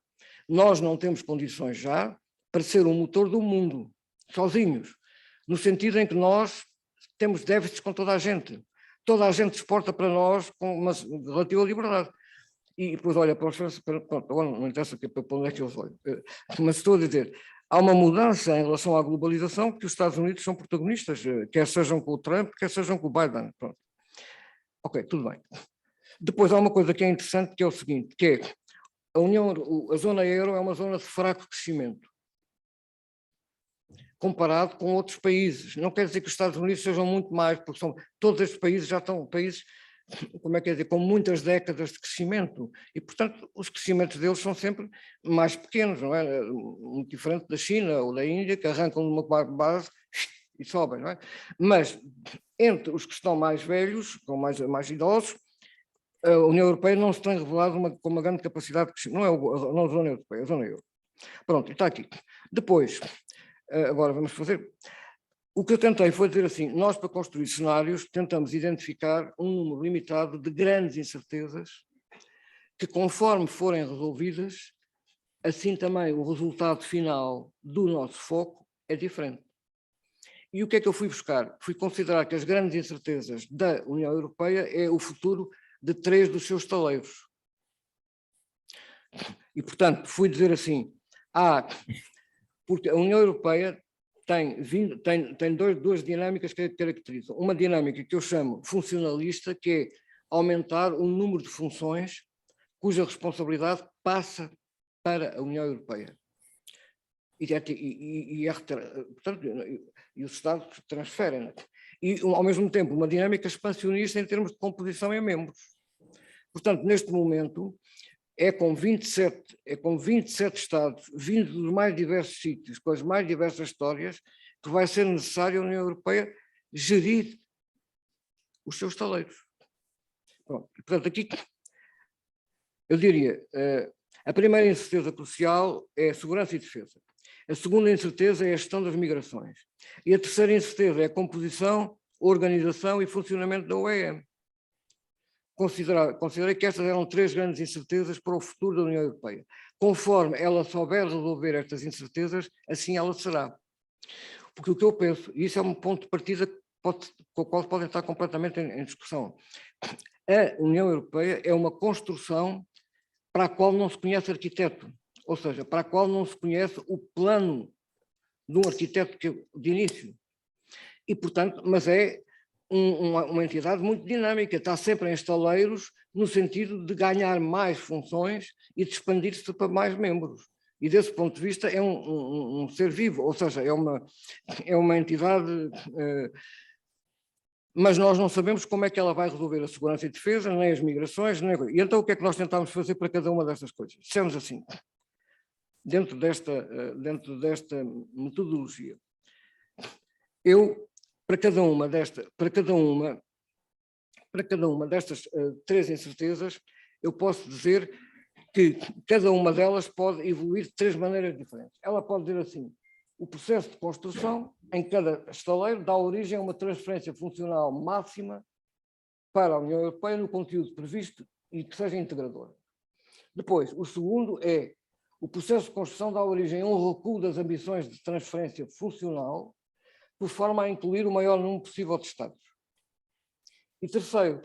Nós não temos condições já para ser o motor do mundo, sozinhos, no sentido em que nós temos déficits com toda a gente exporta para nós com uma relativa liberdade. E depois olha para os franceses, pronto, agora não interessa para onde é que eles olham, mas estou a dizer, há uma mudança em relação à globalização que os Estados Unidos são protagonistas, quer sejam com o Trump, quer sejam com o Biden, pronto. Ok, tudo bem. Depois há uma coisa que é interessante, que é o seguinte, que é a zona euro é uma zona de fraco crescimento, comparado com outros países. Não quer dizer que os Estados Unidos sejam muito mais, porque todos estes países já estão países, como é que é dizer, com muitas décadas de crescimento, e portanto os crescimentos deles são sempre mais pequenos, não é? Muito diferente da China ou da Índia, que arrancam numa base e sobem, não é? Mas entre os que estão mais velhos, com mais idosos, a União Europeia não se tem revelado com uma grande capacidade de crescimento. Não a Zona Europeia, a Zona Euro. Pronto, está aqui. Depois, agora vamos fazer... O que eu tentei foi dizer assim, nós para construir cenários tentamos identificar um número limitado de grandes incertezas que, conforme forem resolvidas, assim também o resultado final do nosso foco é diferente. E o que é que eu fui buscar? Fui considerar que as grandes incertezas da União Europeia é o futuro de 3 dos seus estaleiros. E, portanto, fui dizer assim, porque a União Europeia tem duas dinâmicas que a caracterizam. Uma dinâmica que eu chamo funcionalista, que é aumentar o número de funções cuja responsabilidade passa para a União Europeia. E os Estados transferem. E, ao mesmo tempo, uma dinâmica expansionista em termos de composição em membros. Portanto, neste momento, é com 27 Estados, vindos dos mais diversos sítios, com as mais diversas histórias, que vai ser necessário a União Europeia gerir os seus estaleiros. Pronto. Portanto, aqui, eu diria, a primeira incerteza crucial é a segurança e defesa. A segunda incerteza é a gestão das migrações. E a terceira incerteza é a composição, organização e funcionamento da OEM. Considerei que estas eram 3 grandes incertezas para o futuro da União Europeia. Conforme ela souber resolver estas incertezas, assim ela será. Porque o que eu penso, e isso é um ponto de partida com o qual podem estar completamente em discussão, a União Europeia é uma construção para a qual não se conhece arquiteto, ou seja, para a qual não se conhece o plano de um arquiteto de início. E, portanto, mas é uma entidade muito dinâmica, está sempre em estaleiros no sentido de ganhar mais funções e de expandir-se para mais membros. E desse ponto de vista é um ser vivo, ou seja, é uma entidade, mas nós não sabemos como é que ela vai resolver a segurança e defesa, nem as migrações, nem... E então o que é que nós tentámos fazer para cada uma destas coisas? Dissemos assim, dentro desta metodologia, para cada uma destas 3 incertezas, eu posso dizer que cada uma delas pode evoluir de 3 maneiras diferentes. Ela pode dizer assim, o processo de construção em cada estaleiro dá origem a uma transferência funcional máxima para a União Europeia no conteúdo previsto e que seja integrador. Depois, o segundo é o processo de construção dá origem a um recuo das ambições de transferência funcional por forma a incluir o maior número possível de Estados. E terceiro,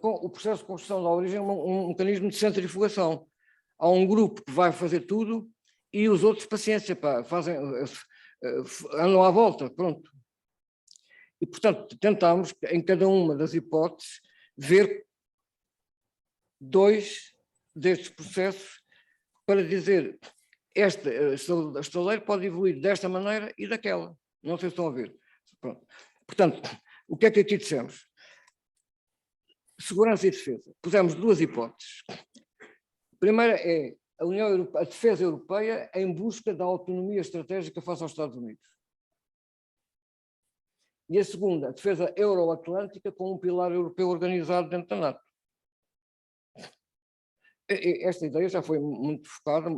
o processo de construção dá origem a um mecanismo de centrifugação. Há um grupo que vai fazer tudo e os outros, paciência, andam à volta, pronto. E, portanto, tentámos, em cada uma das hipóteses, ver 2 destes processos para dizer este estaleiro pode evoluir desta maneira e daquela. Não sei se estão a ver. Pronto. Portanto, o que é que aqui dissemos? Segurança e defesa. Pusemos 2 hipóteses. A primeira é a defesa europeia em busca da autonomia estratégica face aos Estados Unidos. E a segunda, a defesa euroatlântica com um pilar europeu organizado dentro da NATO. Esta ideia já foi muito focada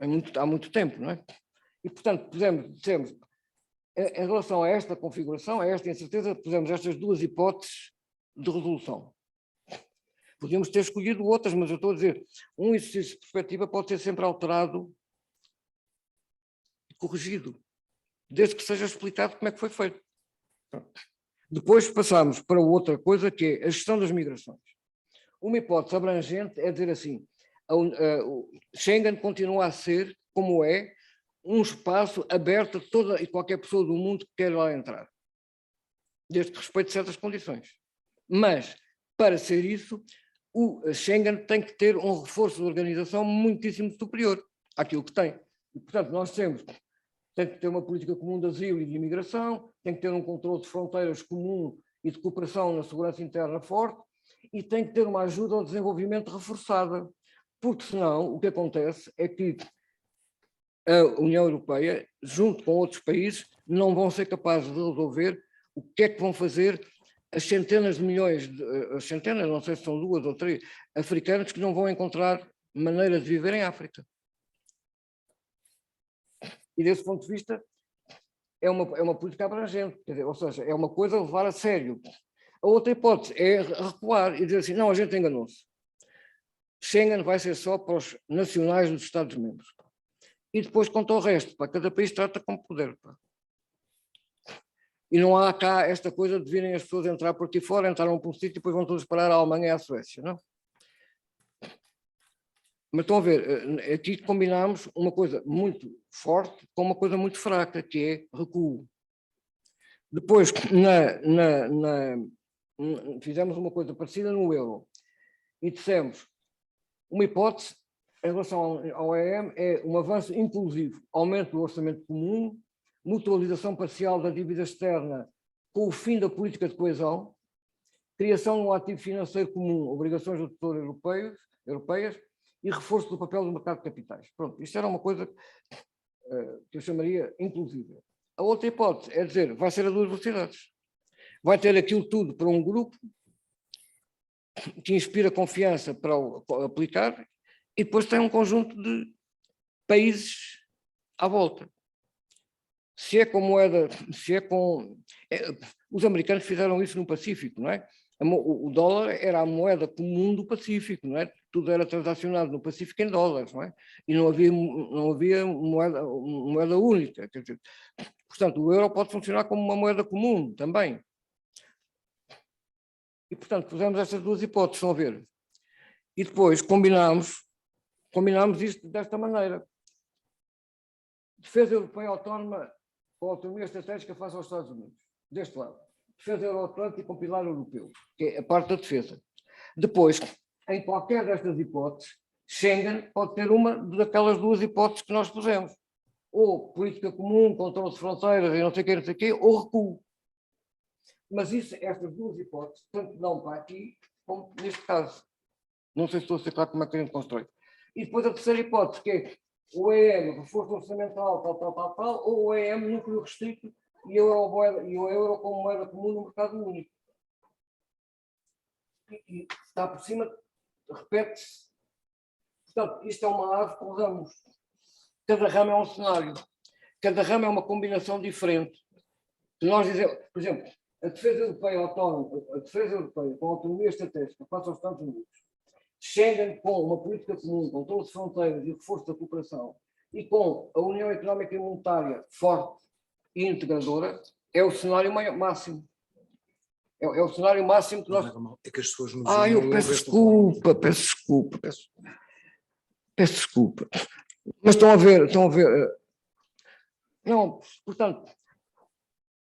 há muito tempo, não é? E, portanto, dissemos, em relação a esta configuração, a esta incerteza, pusemos estas 2 hipóteses de resolução. Podíamos ter escolhido outras, mas eu estou a dizer, um exercício de perspectiva pode ser sempre alterado e corrigido, desde que seja explicado como é que foi feito. Depois passamos para outra coisa, que é a gestão das migrações. Uma hipótese abrangente é dizer assim, Schengen continua a ser, como é, um espaço aberto a toda e qualquer pessoa do mundo que queira lá entrar, desde que respeite certas condições. Mas, para ser isso, o Schengen tem que ter um reforço de organização muitíssimo superior àquilo que tem. E, portanto, nós tem que ter uma política comum de asilo e de imigração, tem que ter um controle de fronteiras comum e de cooperação na segurança interna forte, e tem que ter uma ajuda ao desenvolvimento reforçada, porque senão o que acontece é que a União Europeia, junto com outros países, não vão ser capazes de resolver o que é que vão fazer as centenas de milhões, as centenas, não sei se são 2 ou 3, africanos que não vão encontrar maneira de viver em África. E desse ponto de vista, é uma política abrangente, quer dizer, ou seja, é uma coisa a levar a sério. A outra hipótese é recuar e dizer assim, não, a gente enganou-se. Schengen vai ser só para os nacionais dos Estados-membros. E depois, quanto ao resto, cada país trata como puder. E não há cá esta coisa de virem as pessoas entrar por aqui fora, entraram por um sítio e depois vão todos parar à Alemanha e à Suécia, não? Mas estão a ver, aqui combinámos uma coisa muito forte com uma coisa muito fraca, que é recuo. Depois, fizemos uma coisa parecida no euro e dissemos, uma hipótese em relação ao EM é um avanço inclusivo, aumento do orçamento comum, mutualização parcial da dívida externa com o fim da política de coesão, criação de um ativo financeiro comum, obrigações do Tesouro europeias e reforço do papel do mercado de capitais. Pronto, isto era uma coisa que eu chamaria inclusiva. A outra hipótese é dizer, vai ser a 2 velocidades. Vai ter aquilo tudo para um grupo que inspira confiança para aplicar e depois tem um conjunto de países à volta. Se é com moeda, os americanos fizeram isso no Pacífico, não é? O dólar era a moeda comum do Pacífico, não é? Tudo era transacionado no Pacífico em dólares, não é? E não havia moeda única. Quer dizer, portanto, o euro pode funcionar como uma moeda comum também. E, portanto, pusemos estas 2 hipóteses, estão a ver? E depois combinámos isto desta maneira. Defesa europeia autónoma com autonomia estratégica face aos Estados Unidos. Deste lado. Defesa euroatlântica com pilar europeu, que é a parte da defesa. Depois, em qualquer destas hipóteses, Schengen pode ter uma daquelas 2 hipóteses que nós pusemos. Ou política comum, controle de fronteiras e não sei o quê, ou recuo. Mas estas 2 hipóteses, tanto dão para aqui, como neste caso. Não sei se estou a ser claro como é que a gente constrói. E depois a terceira hipótese, que é o EM, reforço orçamental, tal, ou o EM, núcleo restrito, e o euro como moeda comum no mercado único. E está por cima, repete-se. Portanto, isto é uma árvore com ramos. Cada ramo é um cenário. Cada ramo é uma combinação diferente. Nós dizemos, por exemplo, a defesa europeia autónoma, a defesa europeia com autonomia estratégica face aos Estados Unidos, Schengen com uma política comum, controle de fronteiras e reforço da cooperação, e com a União Económica e Monetária forte e integradora, é o cenário máximo. É o cenário máximo que nós... É que as pessoas nos eu peço desculpa. Mas estão a ver. Não, portanto,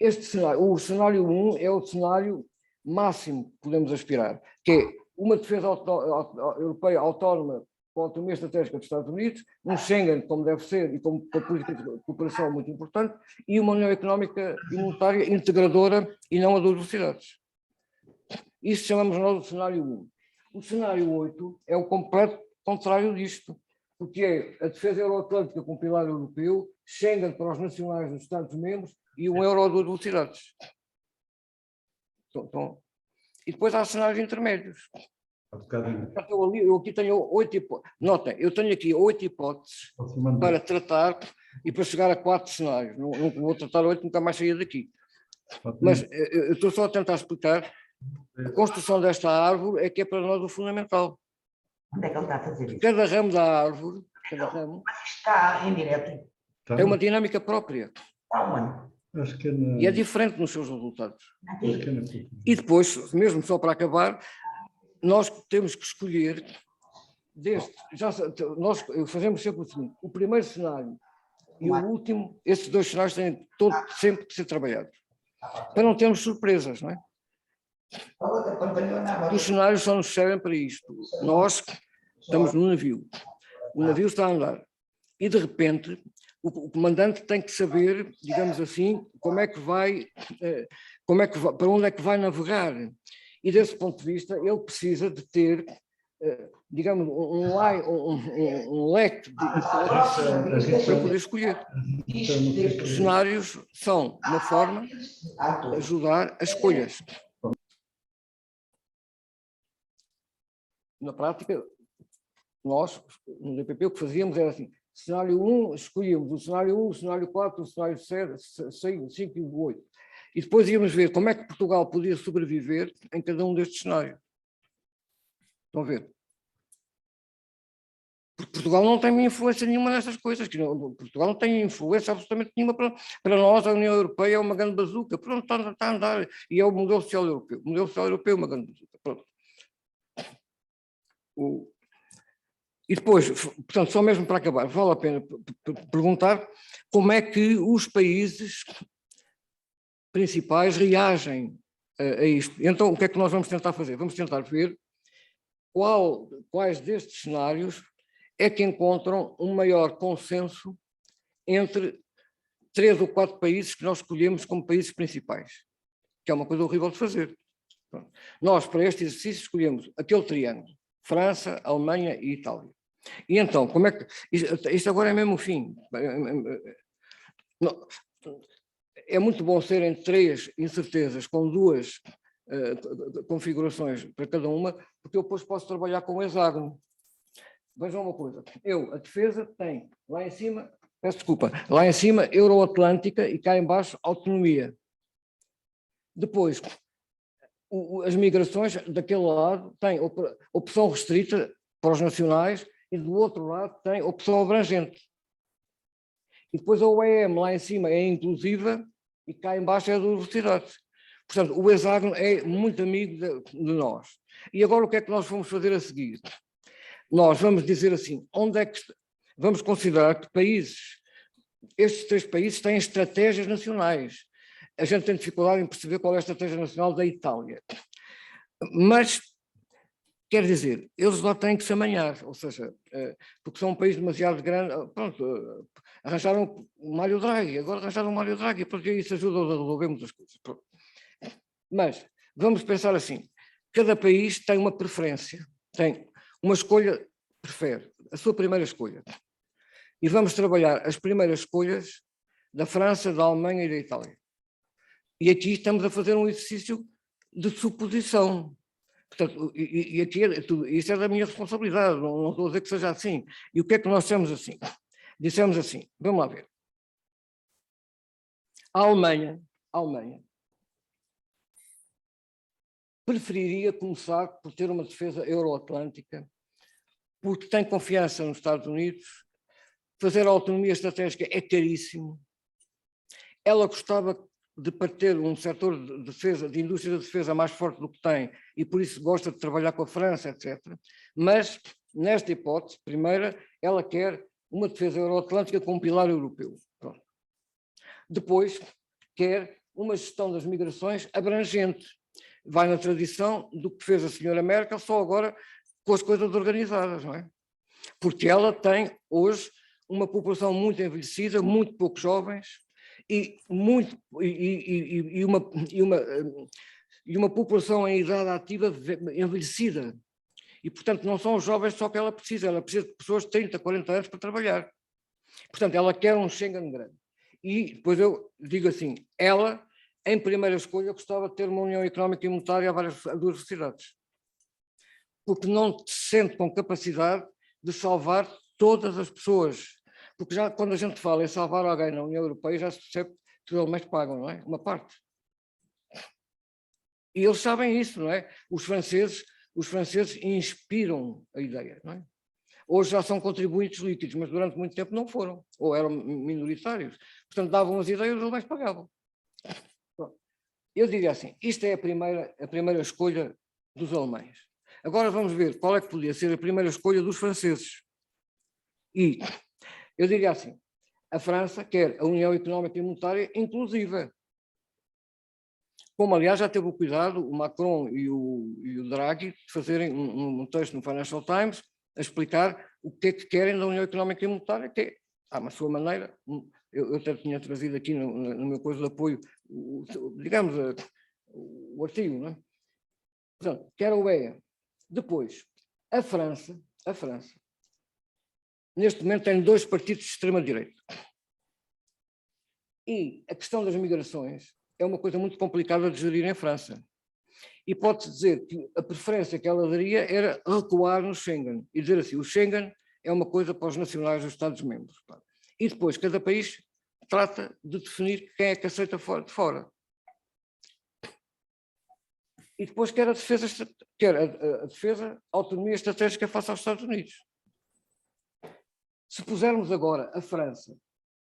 este cenário, o cenário 1 é o cenário máximo que podemos aspirar, que é uma defesa europeia autónoma com a autonomia estratégica dos Estados Unidos, um Schengen como deve ser e com uma política de cooperação muito importante, e uma União Económica e Monetária integradora e não a 2 velocidades. Isso chamamos nós o cenário 1. O cenário 8 é o completo contrário disto, porque é a defesa euroatlântica com pilar europeu, Schengen para os nacionais dos Estados-membros e um euro a 2 velocidades. E depois há cenários intermédios. Eu aqui tenho 8 hipóteses. Notem, eu tenho aqui 8 hipóteses para tratar e para chegar a 4 cenários. Não vou tratar 8, nunca mais sair daqui. Mas eu estou só a tentar explicar a construção desta árvore é que é para nós o fundamental. Onde é que ele está a fazer isso? Cada ramo da árvore, Está em direto. é uma dinâmica própria. Acho que E é diferente nos seus resultados. Aqui. E depois, mesmo só para acabar, nós temos que escolher nós fazemos sempre o seguinte: o primeiro cenário e o último, esses 2 cenários têm sempre que ser trabalhados, para não termos surpresas, não é? Os cenários só nos servem para isto. Nós estamos no navio, o navio está a andar, e de repente o comandante tem que saber, digamos assim, para onde é que vai navegar. E desse ponto de vista, ele precisa de ter digamos, um leque de para poder escolher. Os cenários são uma forma de ajudar as escolhas. Na prática, nós, no DPP, o que fazíamos era assim, cenário 1, escolhíamos o cenário 1, o cenário 4, o cenário 6, 5 e o 8. E depois íamos ver como é que Portugal podia sobreviver em cada um destes cenários. Estão a ver? Porque Portugal não tem influência nenhuma nessas coisas. Portugal não tem influência absolutamente nenhuma para nós. A União Europeia é uma grande bazuca. Pronto, está a andar. E é o modelo social europeu. O modelo social europeu é uma grande bazuca. Pronto. E depois, portanto, só mesmo para acabar, vale a pena perguntar como é que os países principais reagem a isto. Então, o que é que nós vamos tentar fazer? Vamos tentar ver quais destes cenários é que encontram um maior consenso entre 3 ou 4 países que nós escolhemos como países principais, que é uma coisa horrível de fazer. Nós, para este exercício, escolhemos aquele triângulo, França, Alemanha e Itália. E então, como é que... Isto agora é mesmo o fim. É muito bom serem 3 incertezas com 2 configurações para cada uma, porque eu depois posso trabalhar com o hexágono. Vejam uma coisa, a defesa tem lá em cima, peço desculpa, lá em cima Euroatlântica e cá em baixo autonomia. Depois, as migrações daquele lado têm opção restrita para os nacionais e do outro lado tem opção abrangente. E depois a OEM lá em cima é inclusiva e cá em baixo é a diversidade. Portanto, o hexágono é muito amigo de nós. E agora o que é que nós vamos fazer a seguir? Nós vamos dizer assim, onde é que vamos considerar que estes 3 países têm estratégias nacionais. A gente tem dificuldade em perceber qual é a estratégia nacional da Itália. Mas, quer dizer, eles lá têm que se amanhar, ou seja, porque são um país demasiado grande, pronto, arranjaram o Mário Draghi, agora arranjaram o Mário Draghi, porque isso ajuda a resolver muitas coisas. Pronto. Mas, vamos pensar assim, cada país tem uma preferência, tem uma escolha, prefere, a sua primeira escolha. E vamos trabalhar as primeiras escolhas da França, da Alemanha e da Itália. E aqui estamos a fazer um exercício de suposição. Portanto, e aqui isso é da minha responsabilidade, não estou a dizer que seja assim. E o que é que nós dissemos assim? Dissemos assim, vamos lá ver. A Alemanha preferiria começar por ter uma defesa euroatlântica, porque tem confiança nos Estados Unidos, fazer a autonomia estratégica é caríssimo. Ela gostava de ter um setor de defesa, de indústria de defesa mais forte do que tem, e por isso gosta de trabalhar com a França, etc. Mas, nesta hipótese, primeira, ela quer uma defesa euroatlântica com um pilar europeu. Pronto. Depois, quer uma gestão das migrações abrangente. Vai na tradição do que fez a senhora Merkel, só agora com as coisas organizadas, não é? Porque ela tem, hoje, uma população muito envelhecida, muito poucos jovens, e uma população em idade ativa envelhecida. E, portanto, não são os jovens só que ela precisa de pessoas de 30, 40 anos para trabalhar. Portanto, ela quer um Schengen grande. E depois eu digo assim, ela, em primeira escolha, gostava de ter uma União Económica e Monetária a 2 velocidades. Porque não se sente com capacidade de salvar todas as pessoas. Porque já quando a gente fala em salvar alguém na União Europeia, já se percebe que os alemães pagam, não é? Uma parte. E eles sabem isso, não é? Os franceses inspiram a ideia, não é? Hoje já são contribuintes líquidos, mas durante muito tempo não foram, ou eram minoritários. Portanto, davam as ideias e os alemães pagavam. Bom, eu diria assim, isto é a primeira escolha dos alemães. Agora vamos ver qual é que podia ser a primeira escolha dos franceses. E eu diria assim, a França quer a União Económica e Monetária inclusiva. Como, aliás, já teve o cuidado, o Macron e o Draghi, de fazerem um texto no Financial Times a explicar o que é que querem da União Económica e Monetária, que é, à uma sua maneira, eu até tinha trazido aqui no meu coisa de apoio, digamos, o artigo, não é? Portanto, quer a UEA. Depois, A França, neste momento tem 2 partidos de extrema-direita. E a questão das migrações é uma coisa muito complicada de gerir em França. E pode-se dizer que a preferência que ela daria era recuar no Schengen e dizer assim, o Schengen é uma coisa para os nacionais dos Estados-membros. E depois cada país trata de definir quem é que aceita de fora. E depois quer a defesa, a autonomia estratégica face aos Estados Unidos. Se pusermos agora a França,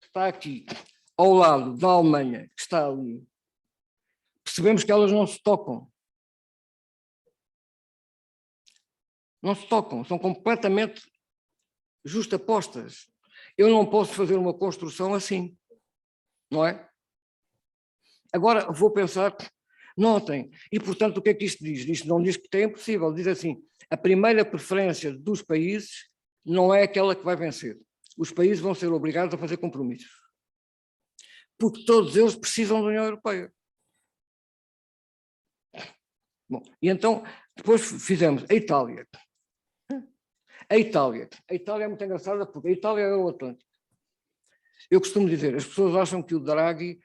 que está aqui, ao lado da Alemanha, que está ali, percebemos que elas não se tocam. Não se tocam, são completamente justapostas. Eu não posso fazer uma construção assim, não é? Agora vou pensar, notem, e portanto o que é que isto diz? Isto não diz que é impossível, diz assim, a primeira preferência dos países não é aquela que vai vencer. Os países vão ser obrigados a fazer compromissos. Porque todos eles precisam da União Europeia. Bom, e então, depois fizemos a Itália. A Itália é muito engraçada porque a Itália é o Atlântico. Eu costumo dizer, as pessoas acham que o Draghi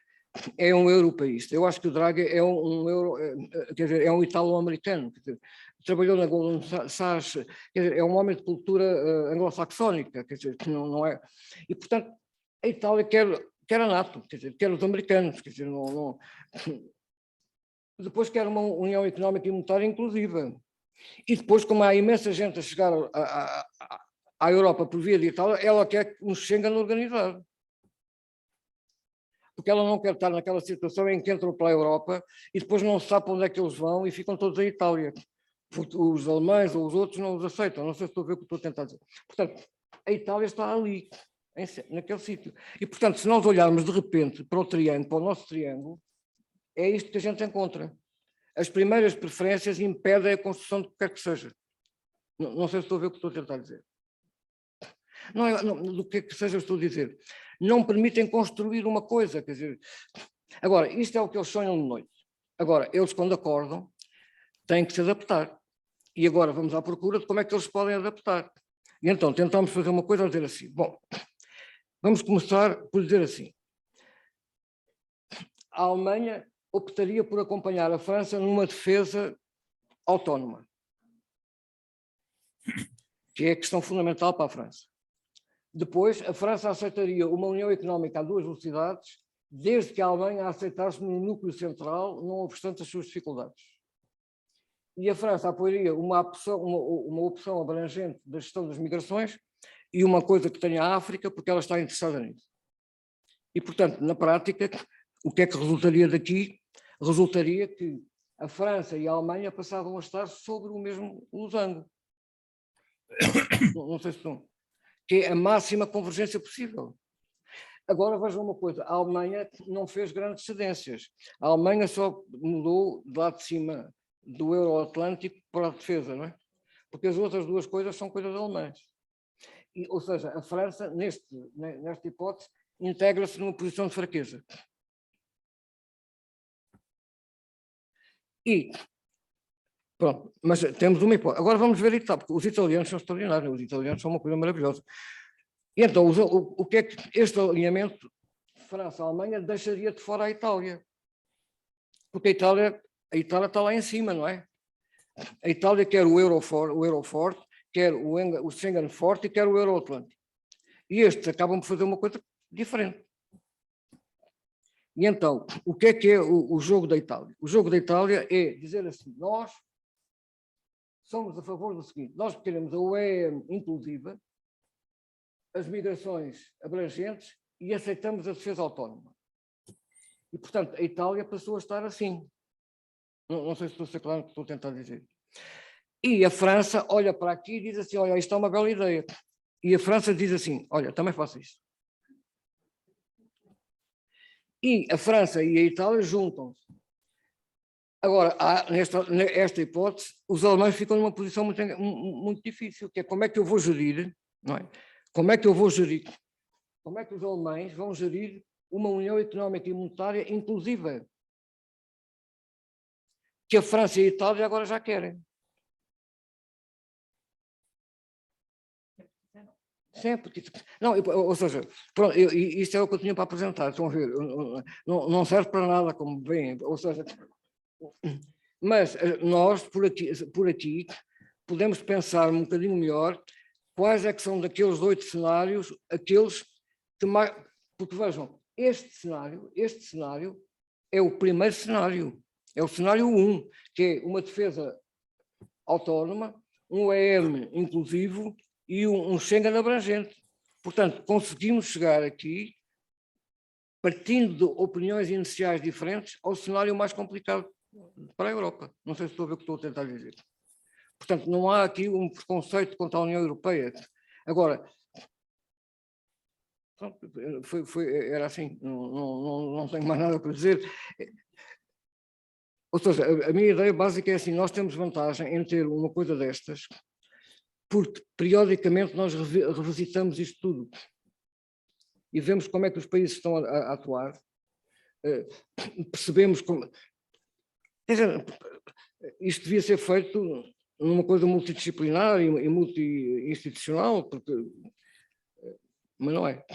é um europeísta. Eu acho que o Draghi é é um italo-americano. Trabalhou na Goldman Sachs, é um homem de cultura anglo-saxónica, não é. E portanto, a Itália quer a NATO, quer os americanos, depois quer uma União Económica e Monetária inclusiva. E depois, como há imensa gente a chegar à Europa por via de Itália, ela quer um Schengen organizado. Porque ela não quer estar naquela situação em que entram pela Europa e depois não se sabe para onde é que eles vão e ficam todos em Itália. Porque os alemães ou os outros não os aceitam. Não sei se estou a ver o que estou a tentar dizer. Portanto, a Itália está ali, naquele sítio. E, portanto, se nós olharmos de repente para o triângulo, para o nosso triângulo, é isto que a gente encontra. As primeiras preferências impedem a construção do que quer que seja. Não sei se estou a ver o que estou a tentar dizer. Não, do que seja eu estou a dizer. Não permitem construir uma coisa, quer dizer... Agora, isto é o que eles sonham de noite. Agora, eles quando acordam, têm que se adaptar. E agora vamos à procura de como é que eles podem adaptar. E então, tentamos fazer uma coisa a dizer assim. Bom, vamos começar por dizer assim. A Alemanha optaria por acompanhar a França numa defesa autónoma, que é a questão fundamental para a França. Depois, a França aceitaria uma União Económica a 2 velocidades, desde que a Alemanha a aceitasse no núcleo central, não obstante as suas dificuldades. E a França apoiaria uma opção abrangente da gestão das migrações e uma coisa que tenha a África, porque ela está interessada nisso. E, portanto, na prática, o que é que resultaria daqui? Resultaria que a França e a Alemanha passavam a estar sobre o mesmo losango. Não sei se estão. Que é a máxima convergência possível. Agora vejam uma coisa, a Alemanha não fez grandes cedências. A Alemanha só mudou de lá de cima do Euroatlântico para a defesa, não é? Porque as outras duas coisas são coisas alemãs. Ou seja, a França, nesta hipótese, integra-se numa posição de fraqueza. E, pronto, mas temos uma hipótese. Agora vamos ver Itália, porque os italianos são extraordinários, os italianos são uma coisa maravilhosa. E então, o que é que este alinhamento França-Alemanha deixaria de fora a Itália? Porque a Itália está lá em cima, não é? A Itália quer o euro forte, quer o Schengen forte e quer o Euroatlântico. E estes acabam por fazer uma coisa diferente. E então, o que é o jogo da Itália? O jogo da Itália é dizer assim, nós somos a favor do seguinte, nós queremos a UE inclusiva, as migrações abrangentes e aceitamos a defesa autónoma. E, portanto, a Itália passou a estar assim. Não sei se estou a ser claro o que estou a tentar dizer. E a França olha para aqui e diz assim, olha, isto é uma bela ideia. E a França diz assim, olha, também faço isso. E a França e a Itália juntam-se. Agora, nesta hipótese, os alemães ficam numa posição muito difícil, que é como é que eu vou gerir, não é? Como é que eu vou gerir? Como é que os alemães vão gerir uma União Económica e Monetária inclusiva? Que a França e a Itália agora já querem. Sempre. Não, ou seja, pronto, isto é o que eu tinha para apresentar, estão a ver, não serve para nada, como veem, ou seja, mas nós, por aqui, podemos pensar um bocadinho melhor quais é que são daqueles 8 cenários, aqueles que mais... Porque vejam, este cenário é o primeiro cenário, é o cenário 1, que é uma defesa autónoma, um EM inclusivo e um Schengen abrangente. Portanto, conseguimos chegar aqui, partindo de opiniões iniciais diferentes, ao cenário mais complicado para a Europa. Não sei se estou a ver o que estou a tentar dizer. Portanto, não há aqui um preconceito contra a União Europeia. Agora, era assim, não tenho mais nada para dizer. Ou seja, a minha ideia básica é assim, nós temos vantagem em ter uma coisa destas, porque periodicamente nós revisitamos isto tudo e vemos como é que os países estão a atuar, percebemos como... Quer dizer, isto devia ser feito numa coisa multidisciplinar e multi-institucional, mas não é.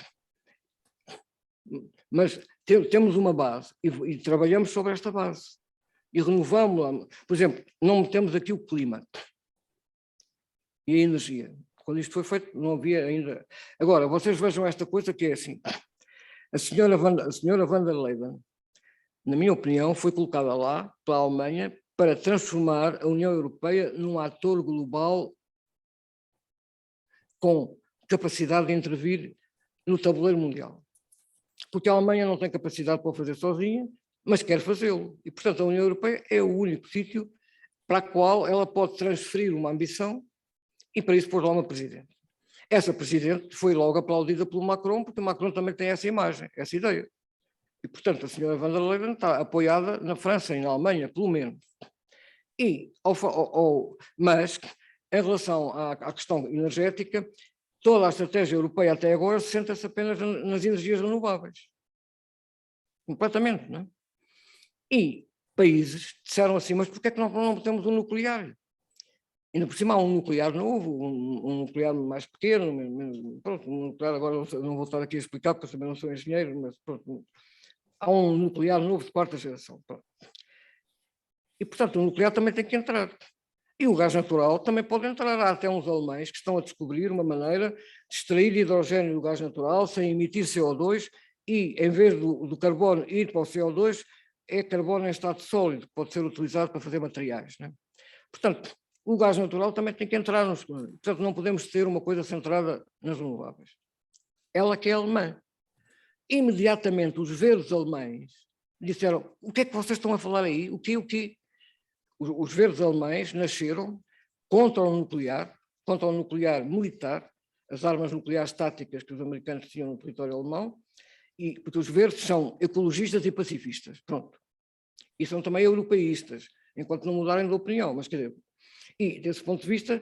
Mas temos uma base e trabalhamos sobre esta base e renovamos-la. Por exemplo, não metemos aqui o clima e a energia. Quando isto foi feito, não havia ainda... Agora, vocês vejam esta coisa que é assim. A senhora van der Leyen, na minha opinião, foi colocada lá pela Alemanha para transformar a União Europeia num ator global com capacidade de intervir no tabuleiro mundial. Porque a Alemanha não tem capacidade para o fazer sozinha, mas quer fazê-lo. E, portanto, a União Europeia é o único sítio para a qual ela pode transferir uma ambição e para isso pôs lá uma presidente. Essa presidente foi logo aplaudida pelo Macron, porque o Macron também tem essa imagem, essa ideia. E, portanto, a senhora van der Leyen está apoiada na França e na Alemanha, pelo menos. Mas, em relação à questão energética, toda a estratégia europeia até agora senta-se apenas nas energias renováveis. Completamente, não é? E países disseram assim, mas porquê é que não temos um nuclear? Ainda por cima há um nuclear novo, um nuclear mais pequeno, pronto, um nuclear agora não vou estar aqui a explicar porque eu também não sou engenheiro, mas pronto, há um nuclear novo de 4ª geração. Pronto. E portanto o nuclear também tem que entrar. E o gás natural também pode entrar. Há até uns alemães que estão a descobrir uma maneira de extrair hidrogênio do gás natural sem emitir CO2 e em vez do carbono ir para o CO2, é carbono em estado sólido, que pode ser utilizado para fazer materiais. Né? Portanto, o gás natural também tem que entrar nos... Portanto, não podemos ter uma coisa centrada nas renováveis. Ela que é alemã. Imediatamente os verdes alemães disseram, o que é que vocês estão a falar aí? O quê? Os verdes alemães nasceram contra o nuclear militar, as armas nucleares táticas que os americanos tinham no território alemão, e porque os verdes são ecologistas e pacifistas, pronto. E são também europeístas, enquanto não mudarem de opinião, mas quer dizer, e desse ponto de vista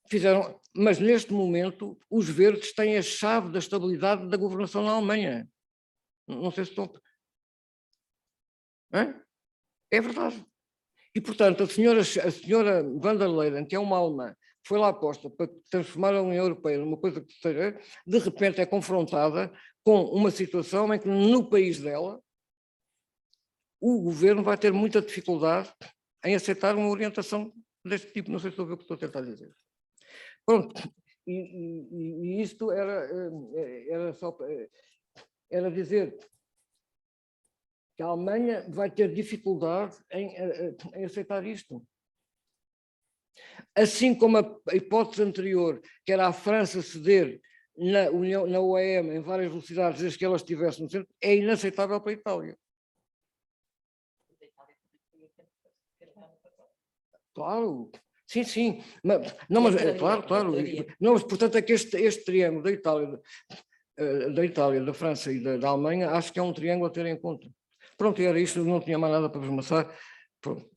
fizeram, mas neste momento os verdes têm a chave da estabilidade da governação na Alemanha. Não sei se estão... É verdade. E, portanto, a senhora van der Leyen, que é uma alemã, foi lá posta para transformar a União Europeia numa coisa que seja, de repente é confrontada com uma situação em que no país dela o governo vai ter muita dificuldade em aceitar uma orientação deste tipo. Não sei se estou a ver o que estou a tentar dizer. Pronto, e isto era dizer que a Alemanha vai ter dificuldade em aceitar isto. Assim como a hipótese anterior, que era a França ceder na OEM em várias velocidades, desde que ela estivesse no centro, é inaceitável para a Itália. Claro, sim. Mas, não, mas, claro. Não, mas, portanto, é que este triângulo da Itália, da França e da Alemanha, acho que é um triângulo a ter em conta. Pronto, era isto, não tinha mais nada para vos mostrar. Pronto.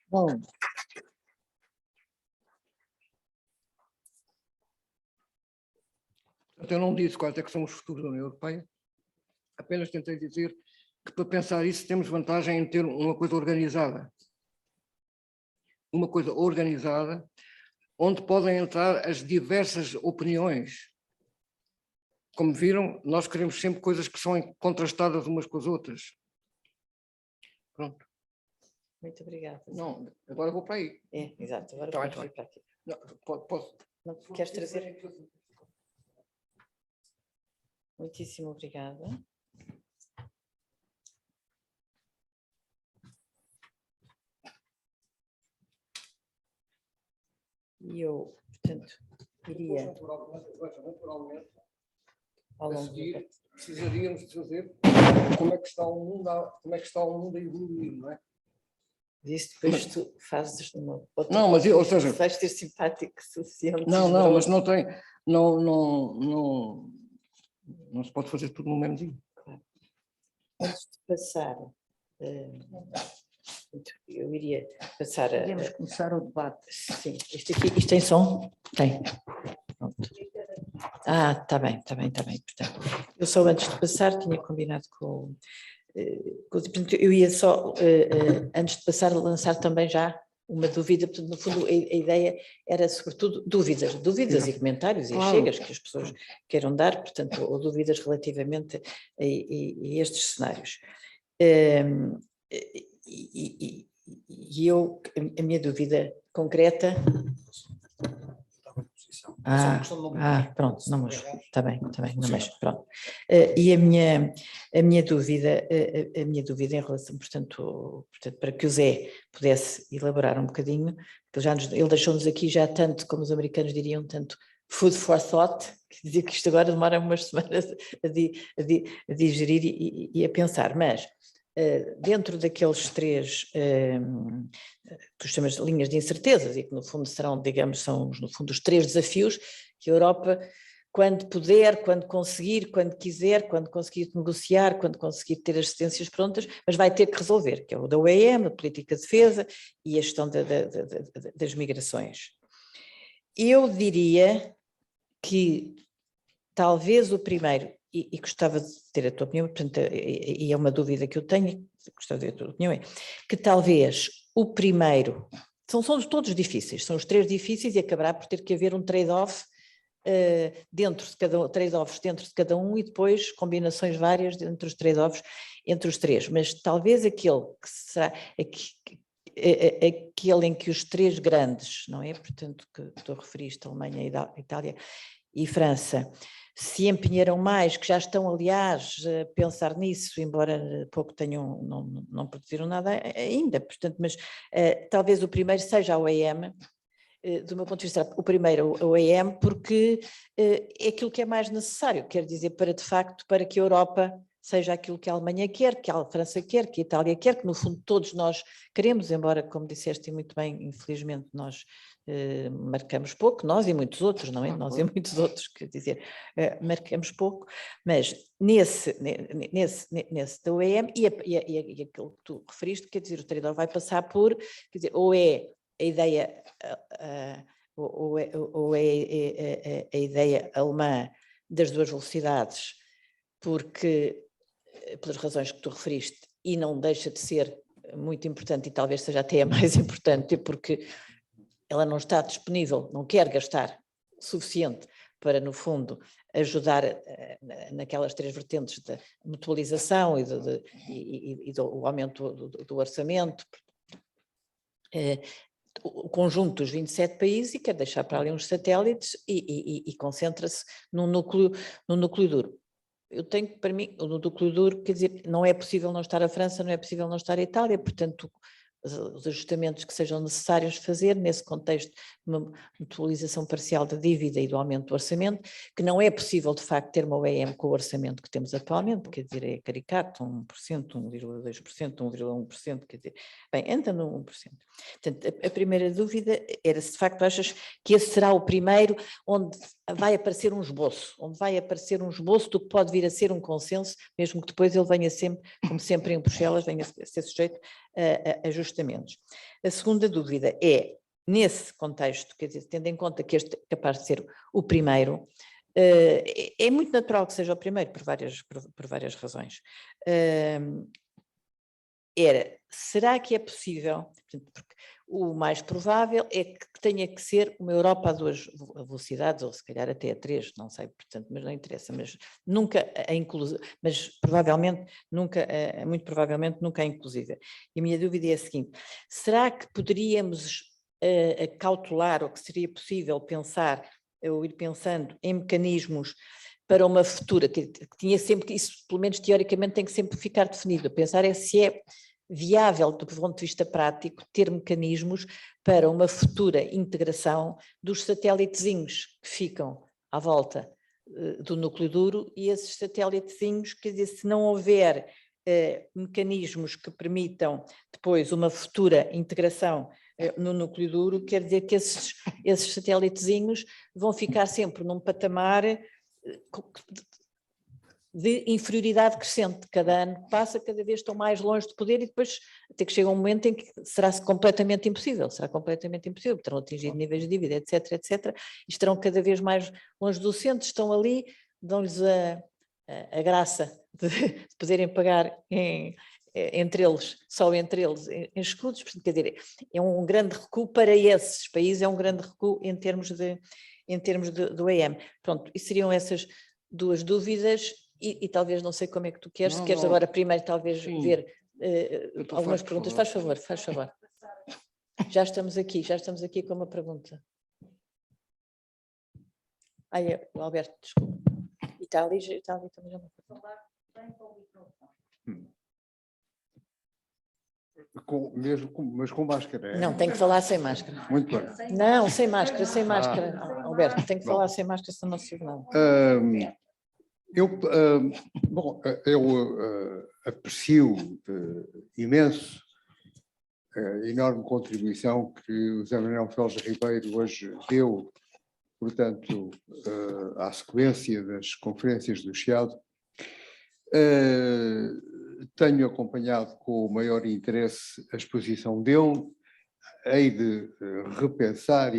Bom. Eu não disse quais é que são os futuros da União Europeia, apenas tentei dizer que para pensar isso temos vantagem em ter uma coisa organizada. uma coisa organizada, onde podem entrar as diversas opiniões. Como viram, nós queremos sempre coisas que são contrastadas umas com as outras. Pronto. Muito obrigada. Não, agora vou para aí. É, exato, agora Tá bem, vamos tá bem. vir para aqui. Não, posso? Não, queres trazer? Muitíssimo obrigada. E eu, portanto, iria ao longo do... Precisaríamos de fazer como é que está o mundo, a evoluir, não é? Disso depois tu fazes uma outra... Não, mas ou seja... Vais ter simpático suficiente. Não, mas não tem... Não se pode fazer tudo no mesmo dia. Claro. Antes de passar... eu iria passar a... Podemos começar o debate. Sim, isto tem som? Tem. Pronto. Está bem. Portanto, eu só antes de passar tinha combinado com eu ia só, antes de passar, lançar também já uma dúvida, portanto, no fundo a ideia era sobretudo dúvidas e comentários e chegas que as pessoas queiram dar, portanto, ou dúvidas relativamente a estes cenários. E a minha dúvida concreta... pronto, não, mas está bem, não, mas pronto. E a minha dúvida em relação, portanto, para que o Zé pudesse elaborar um bocadinho, porque ele deixou-nos aqui já tanto, como os americanos diriam, tanto food for thought, que dizia que isto agora demora umas semanas a digerir e a pensar, mas dentro daqueles três que tu chamas de linhas de incertezas e que no fundo serão, digamos, são no fundo os três desafios que a Europa, quando puder, quando conseguir, quando quiser, quando conseguir negociar, quando conseguir ter as cedências prontas, mas vai ter que resolver, que é o da OEM, a política de defesa e a gestão das migrações. Eu diria que talvez o primeiro, e gostava de ter a tua opinião, portanto, e é uma dúvida que eu tenho, gostava de ter a tua opinião, é que talvez o primeiro, são todos difíceis, são os três difíceis e acabará por ter que haver um trade-off trade-offs dentro de cada um e depois combinações várias entre os trade-offs entre os três, mas talvez aquele que será aquele em que os três grandes, não é? Portanto, que tu referiste, Alemanha, Itália e França, se empenharam mais, que já estão, aliás, a pensar nisso, embora pouco tenham, não produziram nada ainda, portanto, mas talvez o primeiro seja a OEM, do meu ponto de vista, o primeiro, a OEM, porque é aquilo que é mais necessário, quer dizer, de facto, para que a Europa seja aquilo que a Alemanha quer, que a França quer, que a Itália quer, que no fundo todos nós queremos, embora, como disseste muito bem, infelizmente nós marcamos pouco, nós e muitos outros, não é? Nós e muitos outros, quer dizer, marcamos pouco, mas nesse da OEM e aquilo que tu referiste, quer dizer, o trade-off vai passar por, quer dizer, ou é a ideia, ou é a ideia alemã das duas velocidades, porque, pelas razões que tu referiste, e não deixa de ser muito importante, e talvez seja até a mais importante, porque ela não está disponível, não quer gastar suficiente para, no fundo, ajudar naquelas três vertentes da mutualização e do aumento do orçamento, o conjunto dos 27 países, e quer deixar para ali uns satélites e concentra-se no núcleo duro. Eu tenho, para mim, no núcleo duro, quer dizer, não é possível não estar a França, não é possível não estar a Itália, portanto, os ajustamentos que sejam necessários fazer nesse contexto de uma mutualização parcial da dívida e do aumento do orçamento, que não é possível, de facto, ter uma OEM com o orçamento que temos atualmente, quer dizer, é caricato, 1%, 1,2%, 1,1%, quer dizer, bem, entra no 1%. Portanto, a primeira dúvida era se, de facto, achas que esse será o primeiro onde vai aparecer um esboço, do que pode vir a ser um consenso, mesmo que depois ele venha sempre, como sempre em Bruxelas, venha a ser sujeito a ajustamentos. A segunda dúvida é, nesse contexto, quer dizer, tendo em conta que este é capaz de ser o primeiro, é muito natural que seja o primeiro, por várias razões. Será que é possível, porque o mais provável é que tenha que ser uma Europa a 2 velocidades, ou se calhar até a 3, não sei, portanto, mas não interessa, mas nunca a inclusiva, mas provavelmente nunca, muito provavelmente nunca a inclusiva. E a minha dúvida é a seguinte: será que poderíamos cautelar, ou que seria possível pensar, ou ir pensando em mecanismos para uma futura, que tinha sempre, isso pelo menos teoricamente tem que sempre ficar definido, pensar é se é viável do ponto de vista prático ter mecanismos para uma futura integração dos satélitezinhos que ficam à volta do núcleo duro, e esses satélitezinhos, quer dizer, se não houver mecanismos que permitam depois uma futura integração no núcleo duro, quer dizer que esses satélitezinhos vão ficar sempre num patamar de inferioridade crescente. Cada ano que passa, cada vez estão mais longe de poder, e depois até que chega um momento em que será completamente impossível, terão atingido níveis de dívida, etc, etc, e estarão cada vez mais longe do centro, estão ali, dão-lhes a graça de poderem pagar entre eles, só entre eles, em escudos. Portanto, quer dizer, é um grande recuo para esses países, é um grande recuo em termos do EM. Pronto, e seriam essas duas dúvidas, e talvez, não sei como é que tu queres, se queres agora primeiro talvez ver algumas perguntas. Faz favor. Já estamos aqui com uma pergunta. O Alberto, desculpa. E está ali também já não foi. Mas com máscara. Não, tem que falar sem máscara. Muito bem. Não, sem máscara. Alberto, tem que falar sem máscara, senão não se ouve nada. Eu aprecio imenso a enorme contribuição que o José Manuel Félix Ribeiro hoje deu, portanto, à sequência das conferências do Chiado. Tenho acompanhado com o maior interesse a exposição dele, hei de repensar,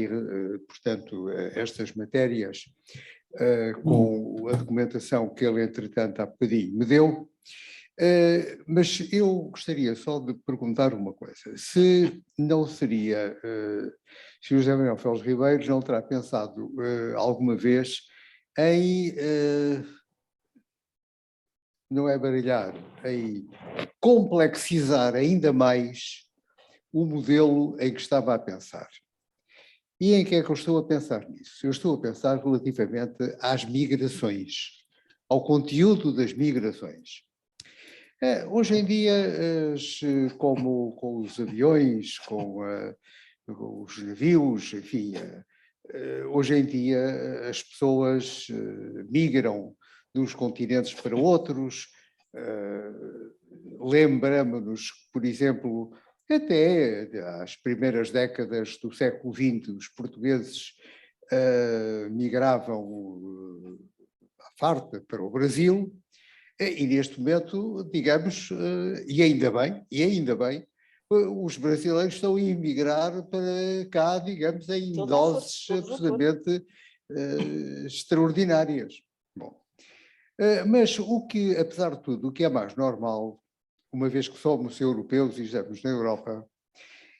portanto, estas matérias com a documentação que ele, entretanto, há bocadinho me deu, mas eu gostaria só de perguntar uma coisa: se não seria, se o José Manuel Félix Ribeiro não terá pensado alguma vez em, não é baralhar, em complexizar ainda mais o modelo em que estava a pensar. E em que é que eu estou a pensar nisso? Eu estou a pensar relativamente às migrações, ao conteúdo das migrações. Hoje em dia, como com os aviões, com os navios, enfim, hoje em dia as pessoas migram de uns continentes para outros. Lembramos-nos, por exemplo, até às primeiras décadas do século XX, os portugueses migravam à farta para o Brasil, e neste momento, digamos, e ainda bem, os brasileiros estão a emigrar para cá, digamos, em doses absolutamente extraordinárias. Bom, mas o que, apesar de tudo, o que é mais normal, uma vez que somos europeus e estamos na Europa,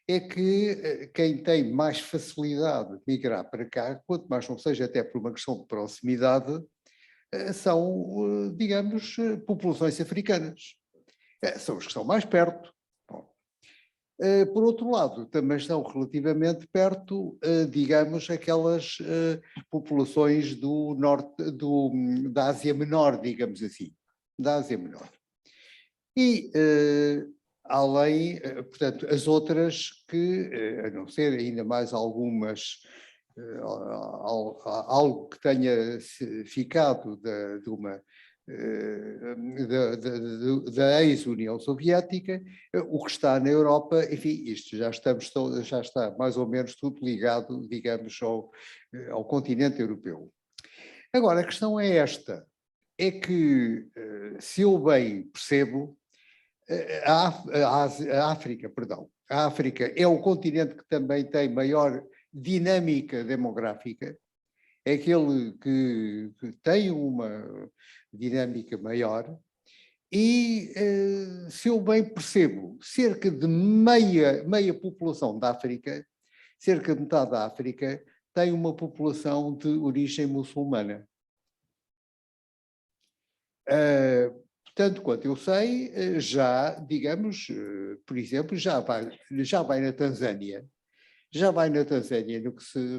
é que quem tem mais facilidade de migrar para cá, quanto mais não seja até por uma questão de proximidade, são, digamos, populações africanas. São os que estão mais perto. Bom, por outro lado, também estão relativamente perto, digamos, aquelas populações do norte, da Ásia Menor, digamos assim, da Ásia Menor. E, além, portanto, as outras que, a não ser ainda mais algumas, algo que tenha ficado da ex-União Soviética, o que está na Europa, enfim, isto já está mais ou menos tudo ligado, digamos, ao continente europeu. Agora, a questão é esta, é que, se eu bem percebo, a África é o continente que também tem maior dinâmica demográfica, é aquele que tem uma dinâmica maior, E, se eu bem percebo, cerca de meia população da África, cerca de metade da África, tem uma população de origem muçulmana. Tanto quanto eu sei, já, digamos, por exemplo, já vai na Tanzânia. Já vai na Tanzânia no que se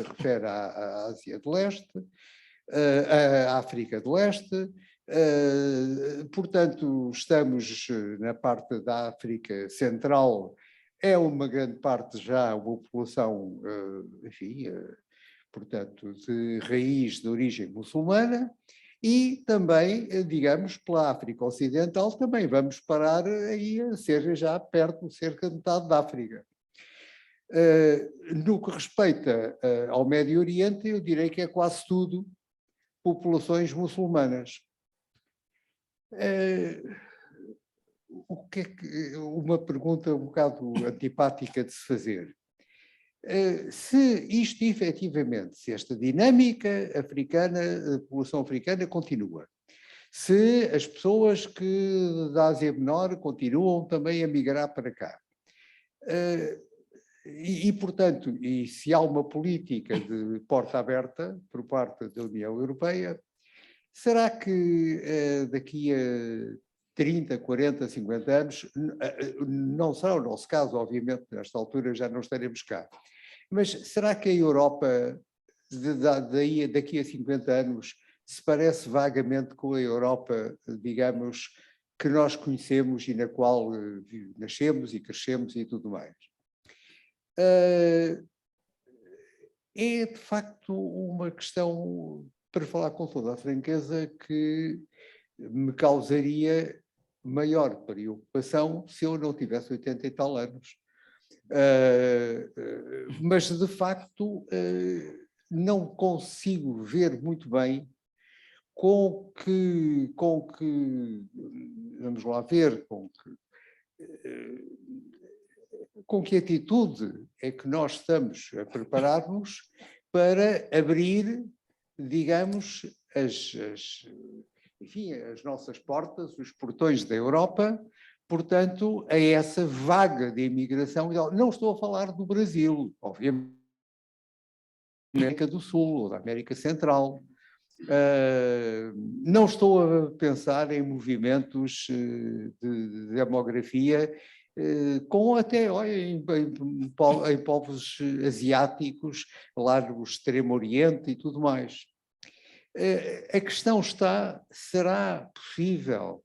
refere à Ásia do Leste, à África do Leste. Portanto, estamos na parte da África Central, é uma grande parte já uma população, enfim, portanto, de raiz de origem muçulmana, e também, digamos, pela África Ocidental, também vamos parar aí a ser já perto, cerca de metade da África. No que respeita ao Médio Oriente, eu direi que é quase tudo populações muçulmanas. O que é que, uma pergunta um bocado antipática de se fazer. Se isto efetivamente, se esta dinâmica africana, a população africana continua, se as pessoas da Ásia Menor continuam também a migrar para cá, portanto, e se há uma política de porta aberta por parte da União Europeia, será que daqui a 30, 40, 50 anos, não será o nosso caso, obviamente, nesta altura já não estaremos cá, mas será que a Europa, daqui a 50 anos, se parece vagamente com a Europa, digamos, que nós conhecemos e na qual nascemos e crescemos e tudo mais? É, de facto, uma questão, para falar com toda a franqueza, que me causaria maior preocupação se eu não tivesse 80 e tal anos. Mas, de facto, não consigo ver muito bem com que vamos lá ver, com que atitude é que nós estamos a preparar-nos para abrir, digamos, enfim, as nossas portas, os portões da Europa, portanto, a essa vaga de imigração. Não estou a falar do Brasil, obviamente, da América do Sul ou da América Central. Não estou a pensar em movimentos de demografia com até, olha, em povos asiáticos, lá no Extremo Oriente e tudo mais. A questão está, será possível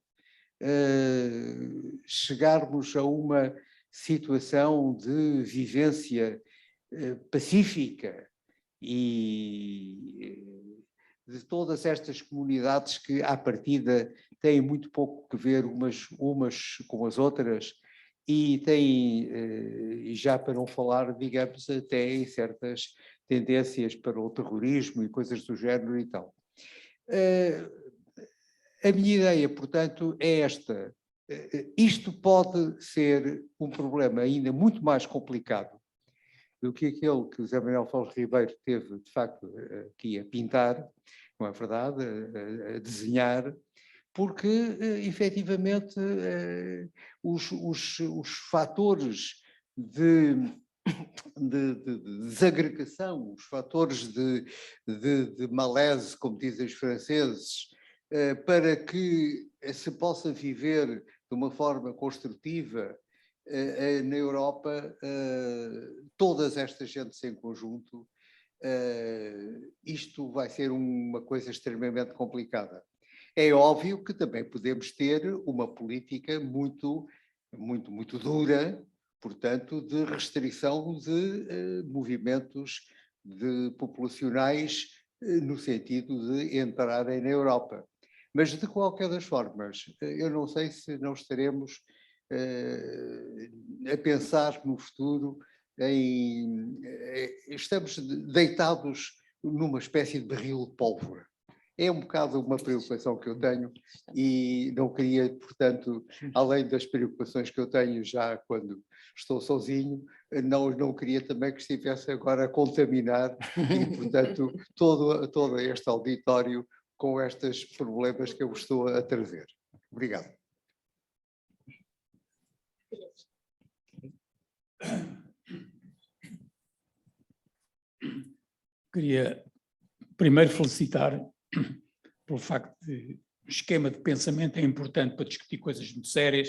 chegarmos a uma situação de vivência pacífica e de todas estas comunidades que, à partida, têm muito pouco que ver umas com as outras e têm, e já para não falar, digamos, até em certas tendências para o terrorismo e coisas do género e tal. A minha ideia, portanto, é esta. Isto pode ser um problema ainda muito mais complicado do que aquele que o José Manuel Flores Ribeiro teve, de facto, aqui a pintar, não é verdade, a desenhar, porque, efetivamente, os fatores de desagregação, os fatores de malaise, como dizem os franceses, para que se possa viver de uma forma construtiva na Europa, todas estas gentes em conjunto, isto vai ser uma coisa extremamente complicada. É óbvio que também podemos ter uma política muito dura, portanto, de restrição de movimentos populacionais no sentido de entrarem na Europa. Mas, de qualquer das formas, eu não sei se não estaremos a pensar no futuro estamos deitados numa espécie de barril de pólvora. É um bocado uma preocupação que eu tenho e não queria, portanto, além das preocupações que eu tenho já quando estou sozinho, não queria também que estivesse agora a contaminar e, portanto, todo este auditório com estes problemas que eu estou a trazer. Obrigado. Queria primeiro felicitar pelo facto de o esquema de pensamento é importante para discutir coisas muito sérias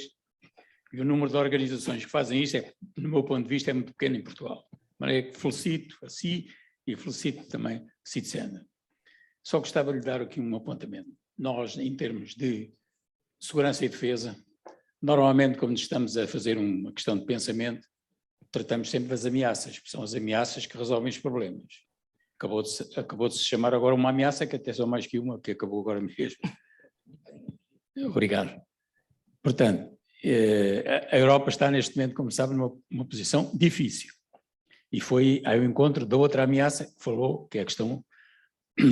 e o número de organizações que fazem isso, no meu ponto de vista, é muito pequeno em Portugal. De maneira que felicito a si e felicito também a Citsena. Só gostava de lhe dar aqui um apontamento. Nós, em termos de segurança e defesa, normalmente, como estamos a fazer uma questão de pensamento, tratamos sempre das ameaças, porque são as ameaças que resolvem os problemas. Acabou de se chamar agora uma ameaça, que até são mais que uma, que acabou agora mesmo. Obrigado. Portanto, a Europa está neste momento, como sabe, numa posição difícil. E foi ao encontro da outra ameaça que falou, que é a questão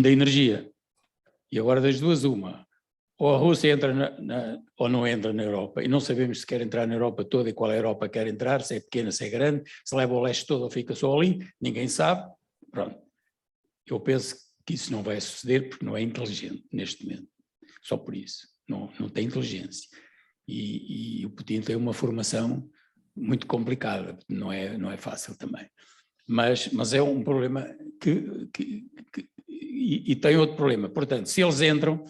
da energia. E agora das duas, uma. Ou a Rússia entra ou não entra na Europa, e não sabemos se quer entrar na Europa toda e qual é a Europa quer entrar, se é pequena, se é grande, se leva o leste todo ou fica só ali, ninguém sabe. Pronto. Eu penso que isso não vai suceder porque não é inteligente neste momento. Só por isso. Não tem inteligência. E o Putin tem uma formação muito complicada, não é fácil também. Mas é um problema e tem outro problema. Portanto, se eles entram,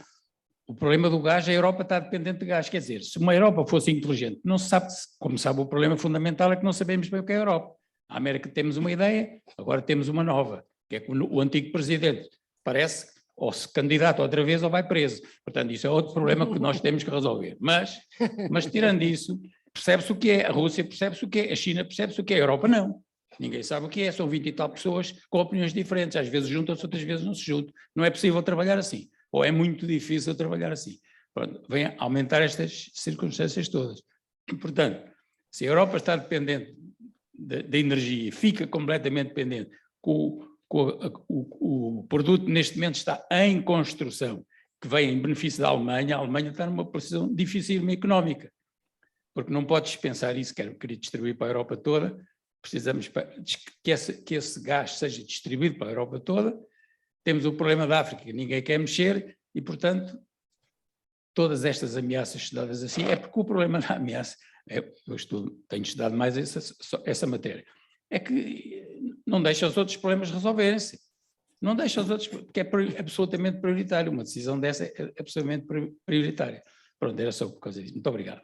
o problema do gás, a Europa está dependente de gás. Quer dizer, se uma Europa fosse inteligente, não se sabe, como sabe, o problema fundamental é que não sabemos bem o que é a Europa. A América temos uma ideia, agora temos uma nova, que é que o antigo presidente parece ou se candidata outra vez ou vai preso. Portanto, isso é outro problema que nós temos que resolver. Mas tirando isso, percebe-se o que é a Rússia, percebe-se o que é a China, percebe-se o que é a Europa, não. Ninguém sabe o que é, são 20 e tal pessoas com opiniões diferentes, às vezes juntam-se, outras vezes não se juntam. Não é possível trabalhar assim, ou é muito difícil trabalhar assim. Pronto, vem a aumentar estas circunstâncias todas. Portanto, se a Europa está dependente da energia, fica completamente dependente, o produto neste momento está em construção, que vem em benefício da Alemanha, a Alemanha está numa posição difícil económica, porque não pode dispensar isso, querer distribuir para a Europa toda, precisamos que esse gás seja distribuído para a Europa toda. Temos o problema da África, que ninguém quer mexer, e, portanto, todas estas ameaças estudadas assim, é porque o problema da ameaça, tenho estudado mais essa matéria, é que não deixa os outros problemas resolverem-se. Não deixa os outros, porque é absolutamente prioritário. Uma decisão dessa é absolutamente prioritária. Pronto, era só por causa disso. Muito obrigado.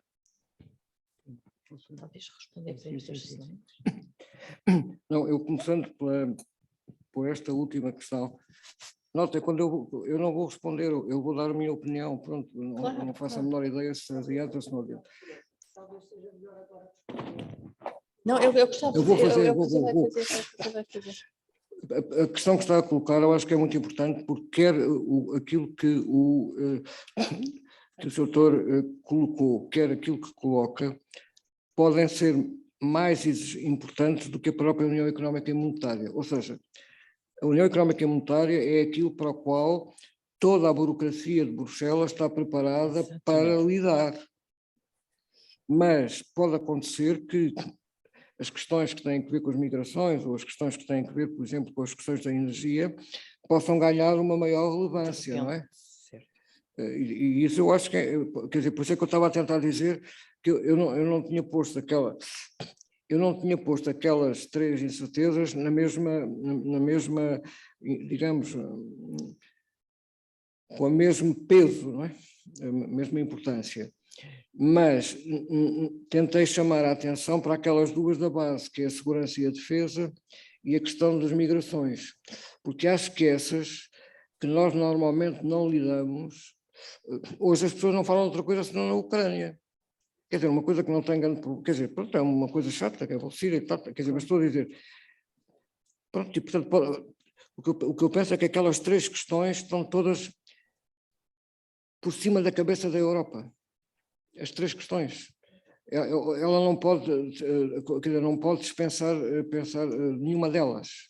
Talvez responder para estas questões. Não, eu começando por esta última questão, nota, quando eu não vou responder, eu vou dar a minha opinião, pronto, não faço a menor ideia se adianta ou se não adianta. Não, eu gostava Eu vou fazer, fazer. A questão que está a colocar, eu acho que é muito importante, porque quer aquilo que o Sr. Doutor colocou, quer aquilo que coloca, podem ser mais importantes do que a própria União Económica e Monetária. Ou seja, a União Económica e Monetária é aquilo para o qual toda a burocracia de Bruxelas está preparada para lidar. Mas pode acontecer que as questões que têm a ver com as migrações ou as questões que têm a ver, por exemplo, com as questões da energia, possam ganhar uma maior relevância, não é? E isso eu acho que é, quer dizer, por isso é que eu estava a tentar dizer que eu não tinha posto aquelas três incertezas na mesma, digamos, com o mesmo peso, não é? A mesma importância. Mas tentei chamar a atenção para aquelas duas da base, que é a segurança e a defesa e a questão das migrações, porque acho que essas que nós normalmente não lidamos, hoje as pessoas não falam de outra coisa senão na Ucrânia. Quer dizer, uma coisa que não tem grande problema, quer dizer, pronto, é uma coisa chata, que é a Síria e tal, quer dizer, mas estou a dizer, pronto, e portanto, o que eu penso é que aquelas três questões estão todas por cima da cabeça da Europa. As três questões. Ela não pode, quer dizer, não pode dispensar pensar nenhuma delas.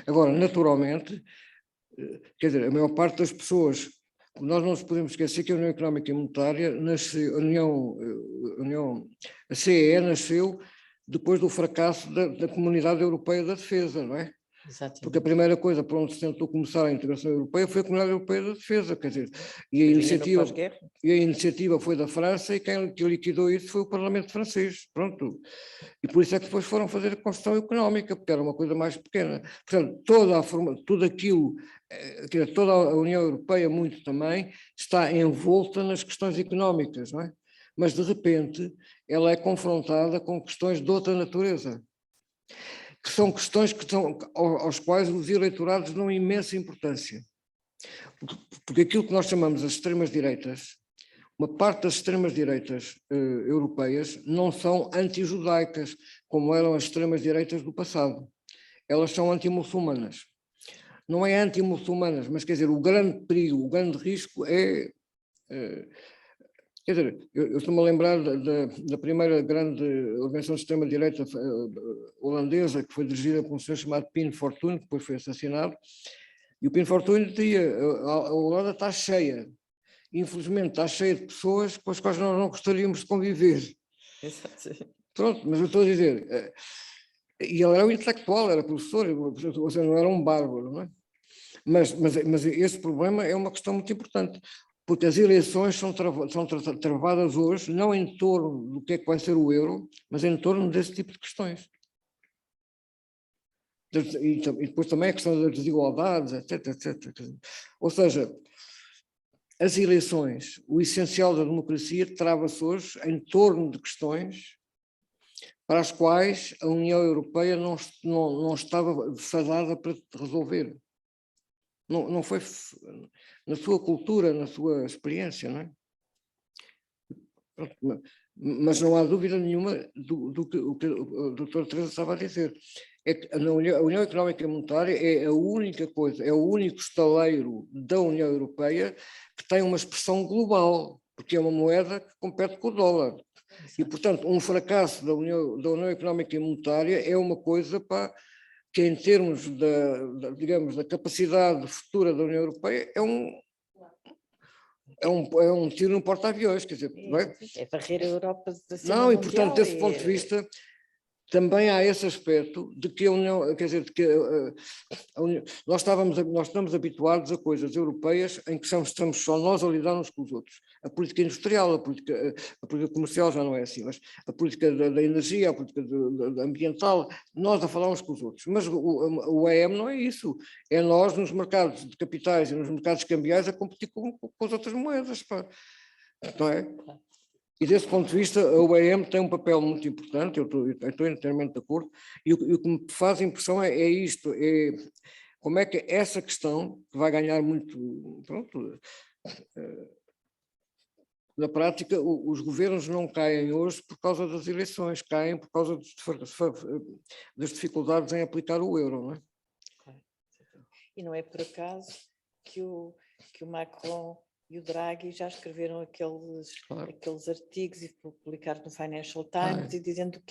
Agora, naturalmente, quer dizer, a maior parte das pessoas, nós não nos podemos esquecer que a União Económica e Monetária nasceu, a CEE nasceu depois do fracasso da Comunidade Europeia da Defesa, não é? Porque a Exatamente. primeira coisa por onde se tentou começar a integração europeia foi a Comunidade Europeia da Defesa, quer dizer, e a Vinha no iniciativa, pós-guerra. e a iniciativa foi da França e quem que liquidou isso foi o Parlamento francês, pronto. E por isso é que depois foram fazer a construção económica, porque era uma coisa mais pequena. Portanto, tudo aquilo, quer dizer, toda a União Europeia, muito também, está envolta nas questões económicas, não é? Mas, de repente, ela é confrontada com questões de outra natureza, que são questões aos quais os eleitorados dão imensa importância. Porque aquilo que nós chamamos as extremas-direitas, uma parte das extremas-direitas europeias não são anti-judaicas, como eram as extremas-direitas do passado. Elas são anti-muçulmanas. Não é anti-muçulmanas, mas quer dizer, o grande perigo, o grande risco é... Quer dizer, eu estou-me a lembrar da primeira grande organização de extrema-direita holandesa, que foi dirigida por um senhor chamado Pim Fortuyn, que depois foi assassinado, e o Pim Fortuyn dizia, a Holanda está cheia, infelizmente está cheia de pessoas com as quais nós não gostaríamos de conviver. Exato. Pronto, mas eu estou a dizer, e ele era um intelectual, era professor, ou seja, não era um bárbaro, não é? Mas esse problema é uma questão muito importante, porque as eleições são travadas hoje, não em torno do que é que vai ser o euro, mas em torno desse tipo de questões. E depois também a questão das desigualdades, etc, etc. Ou seja, as eleições, o essencial da democracia trava-se hoje em torno de questões para as quais a União Europeia não estava fadada para resolver. Não foi na sua cultura, na sua experiência, não é? Mas não há dúvida nenhuma do que o Dr. Teresa estava a dizer. É que a União Económica e Monetária é a única coisa, é o único estaleiro da União Europeia que tem uma expressão global, porque é uma moeda que compete com o dólar. E, portanto, um fracasso da União Económica e Monetária é uma coisa que, em termos digamos, da capacidade futura da União Europeia, é um tiro no porta-aviões, quer dizer, não é? É varrer a Europa da cena Não, e mundial portanto, desse ponto de vista, também há esse aspecto de que a União, quer dizer, de que nós estamos habituados a coisas europeias em que estamos só nós a lidar uns com os outros. A política industrial, a política comercial já não é assim, mas a política da energia, a política ambiental, nós a falar uns com os outros. Mas o EM não é isso. É nós nos mercados de capitais e nos mercados cambiais a competir com as outras moedas, pá. Não é? E desse ponto de vista, a OEM tem um papel muito importante, eu estou inteiramente de acordo, e o que me faz impressão é isto, é como é que essa questão, que vai ganhar muito, pronto, na prática, os governos não caem hoje por causa das eleições, caem por causa das dificuldades em aplicar o euro, não é? E não é por acaso que o Macron e o Draghi já escreveram aqueles artigos e publicaram no Financial Times e dizendo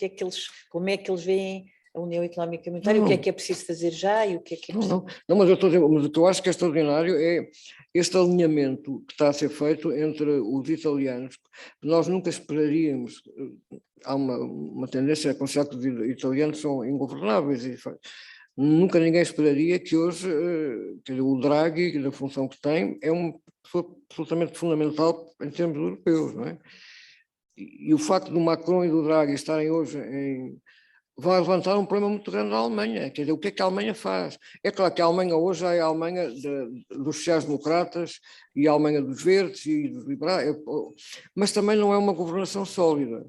como é que eles veem a União Económica e Monetária, o que é preciso fazer já e o que é preciso... Não, mas eu estou a dizer, mas o que eu acho que é extraordinário é este alinhamento que está a ser feito entre os italianos. Nós nunca esperaríamos, há uma tendência a considerar que os italianos são ingovernáveis e nunca ninguém esperaria que hoje o Draghi, da função que tem, é uma pessoa absolutamente fundamental em termos europeus, não é? E o facto do Macron e do Draghi estarem hoje vai levantar um problema muito grande à Alemanha, quer dizer, o que é que a Alemanha faz? É claro que a Alemanha hoje é a Alemanha dos sociais-democratas e a Alemanha dos verdes e dos liberais, mas também não é uma governação sólida.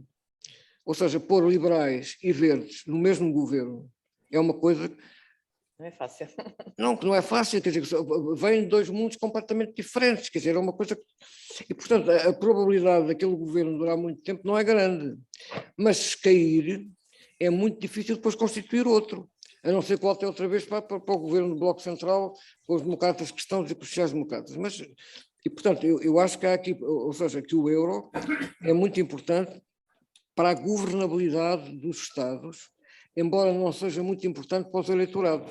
Ou seja, pôr liberais e verdes no mesmo governo é uma coisa... Não é fácil. Não, que não é fácil, quer dizer, vêm de dois mundos completamente diferentes, quer dizer, é uma coisa... E, portanto, a probabilidade daquele governo durar muito tempo não é grande, mas se cair, é muito difícil depois constituir outro, a não ser que volte outra vez para o governo do Bloco Central, com os democratas cristãos e com os sociais-democratas. Mas, e, portanto, eu acho que há aqui, ou seja, que o euro é muito importante para a governabilidade dos Estados, embora não seja muito importante para os eleitorados.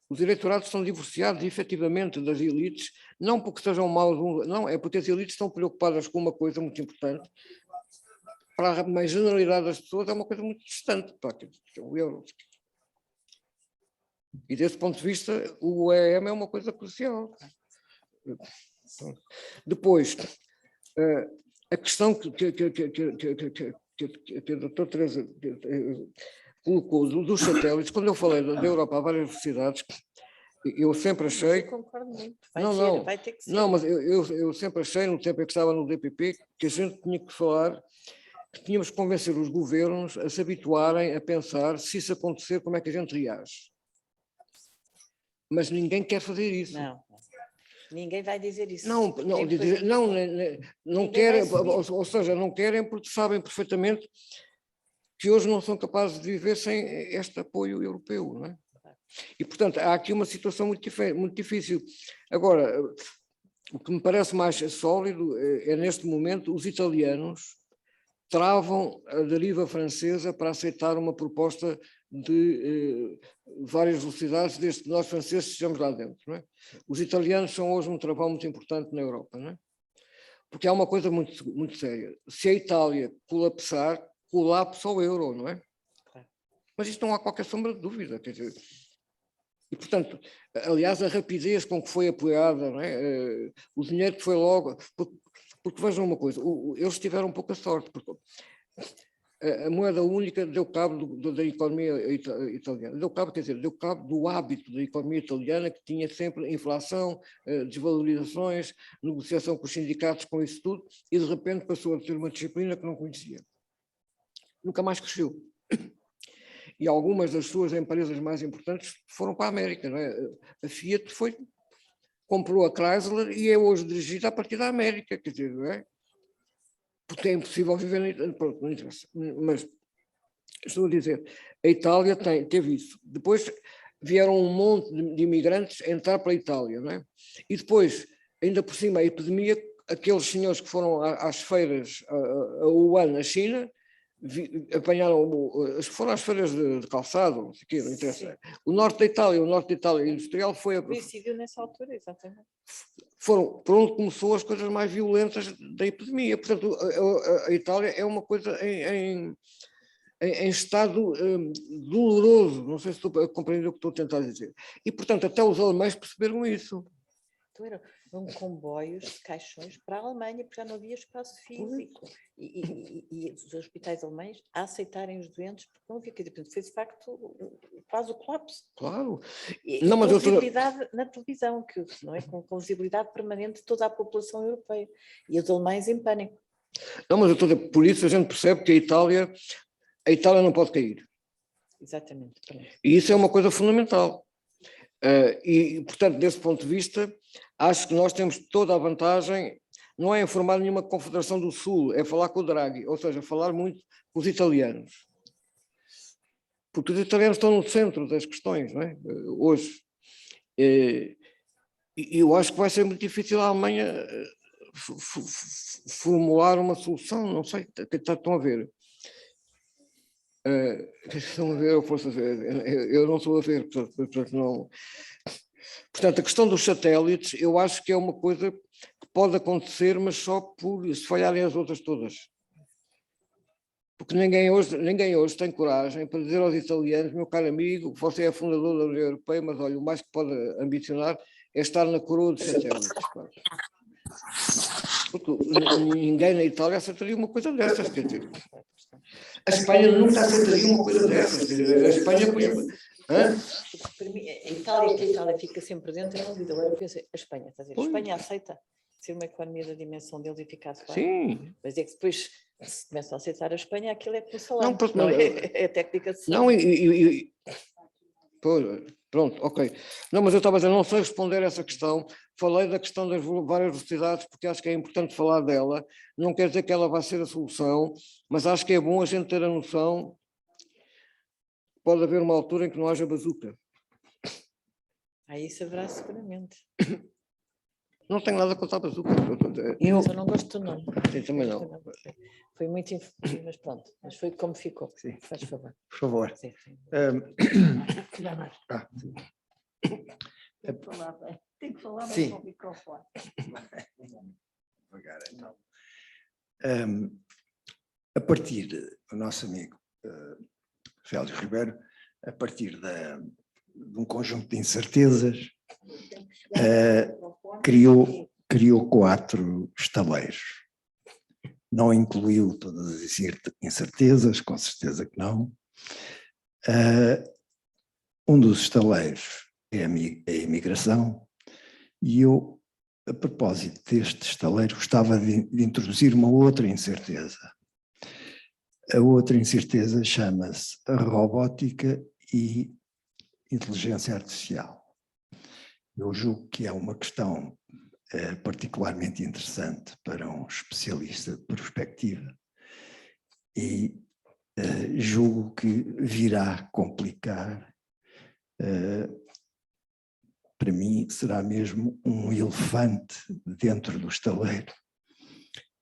Os eleitorados são divorciados efetivamente das elites, não porque sejam maus, não, é porque as elites estão preocupadas com uma coisa muito importante, para a generalidade das pessoas é uma coisa muito distante, o euro. E desse ponto de vista, o EM é uma coisa crucial. Depois, a questão que a doutora Teresa colocou dos satélites, quando eu falei da Europa a várias velocidades, eu sempre achei... Eu concordo muito. Vai ter que ser. Não, mas eu sempre achei, no tempo em que estava no DPP, que a gente tinha que falar, que tínhamos que convencer os governos a se habituarem a pensar, se isso acontecer, como é que a gente reage. Mas ninguém quer fazer isso. Não, ninguém vai dizer isso. Não querem, ou seja, não querem porque sabem perfeitamente que hoje não são capazes de viver sem este apoio europeu, não é? E, portanto, há aqui uma situação muito difícil. Agora, o que me parece mais sólido é, neste momento, os italianos travam a deriva francesa para aceitar uma proposta de várias velocidades, desde que nós franceses estejamos lá dentro, não é? Os italianos são hoje um travão muito importante na Europa, não é? Porque há uma coisa muito séria. Se a Itália colapsar, colapsa o euro, não é? Mas isto não há qualquer sombra de dúvida, quer dizer... E, portanto, aliás, a rapidez com que foi apoiada, não é? O dinheiro que foi logo... Porque vejam uma coisa, eles tiveram pouca sorte, porque a moeda única deu cabo da economia italiana. Deu cabo, quer dizer, deu cabo do hábito da economia italiana, que tinha sempre inflação, desvalorizações, negociação com os sindicatos, com isso tudo, e de repente passou a ter uma disciplina que não conhecia. Nunca mais cresceu. E algumas das suas empresas mais importantes foram para a América, não é? A Fiat comprou a Chrysler e é hoje dirigida a partir da América, quer dizer, não é? Porque é impossível viver na Itália, pronto, não interessa. Mas estou a dizer, a Itália teve isso. Depois vieram um monte de imigrantes entrar para a Itália, não é? E depois, ainda por cima, a epidemia, aqueles senhores que foram às feiras, a Wuhan, na China, foram às feiras de calçado, não sei o quê, não interessa. Sim. O norte da Itália industrial foi... Coincidiu nessa altura, exatamente. Foram por onde começou as coisas mais violentas da epidemia. Portanto, a Itália é uma coisa em estado doloroso, não sei se estou a compreender o que estou a tentar dizer. E, portanto, até os alemães perceberam isso. Então eram comboios de caixões para a Alemanha, porque já não havia espaço físico. E os hospitais alemães a aceitarem os doentes, porque não havia, foi de facto quase o colapso. Claro. Não, mas visibilidade na televisão, que não é com visibilidade permanente de toda a população europeia. E os alemães em pânico. Não, mas por isso a gente percebe que a Itália não pode cair. Exatamente. E isso é uma coisa fundamental. E, portanto, desse ponto de vista, acho que nós temos toda a vantagem, não é informar nenhuma confederação do Sul, é falar com o Draghi, ou seja, falar muito com os italianos. Porque os italianos estão no centro das questões, não é? Hoje. E eu acho que vai ser muito difícil a Alemanha formular uma solução, não sei, estão a ver. Estão a ver, eu não estou a ver, portanto não... Portanto, a questão dos satélites, eu acho que é uma coisa que pode acontecer, mas só por se falharem as outras todas. Porque ninguém hoje tem coragem para dizer aos italianos, meu caro amigo, você é fundador da União Europeia, mas olha, o mais que pode ambicionar é estar na coroa dos satélites. Claro. Porque ninguém na Itália aceitaria uma coisa dessas, quer dizer. A Espanha nunca aceitaria uma coisa dessas. A Espanha... A Itália fica sempre dentro, eu não digo, agora eu penso, a Espanha, está a dizer, a Espanha aceita ser uma economia da dimensão deles e ficar claro. Sim. Mas é que depois, se começam a aceitar a Espanha, aquilo é pelo salário, não é a técnica de salário. Não, pronto, ok. Não, mas eu estava a dizer, não sei responder a essa questão. Falei da questão das várias velocidades, porque acho que é importante falar dela. Não quer dizer que ela vai ser a solução, mas acho que é bom a gente ter a noção que pode haver uma altura em que não haja bazuca. Isso haverá seguramente. Não tenho nada contra a bazuca. Eu só não gosto do nome. Sim, também não. Foi muito mas pronto, mas foi como ficou. Sim. Faz favor. Por favor. Sim, sim. Tem que falar bem com o microfone. Devagar, então. A partir do nosso amigo Félix Ribeiro, a partir um conjunto de incertezas, criou 4 estaleiros. Não incluiu todas as incertezas, com certeza que não. Um dos estaleiros é a imigração, e eu, a propósito deste estaleiro, gostava de introduzir uma outra incerteza. A outra incerteza chama-se robótica e inteligência artificial. Eu julgo que é uma questão particularmente interessante para um especialista de perspectiva e julgo que virá complicar. Para mim será mesmo um elefante dentro do estaleiro,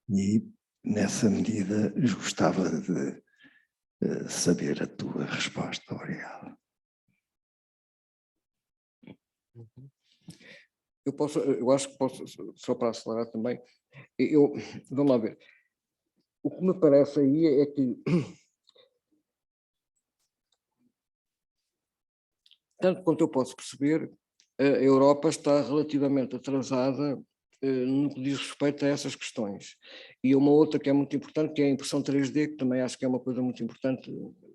e nessa medida gostava de saber a tua resposta. Obrigado. Eu acho que posso, só para acelerar também, vamos lá ver. O que me parece aí é que, tanto quanto eu posso perceber, a Europa está relativamente atrasada no que diz respeito a essas questões. E uma outra que é muito importante, que é a impressão 3D, que também acho que é uma coisa muito importante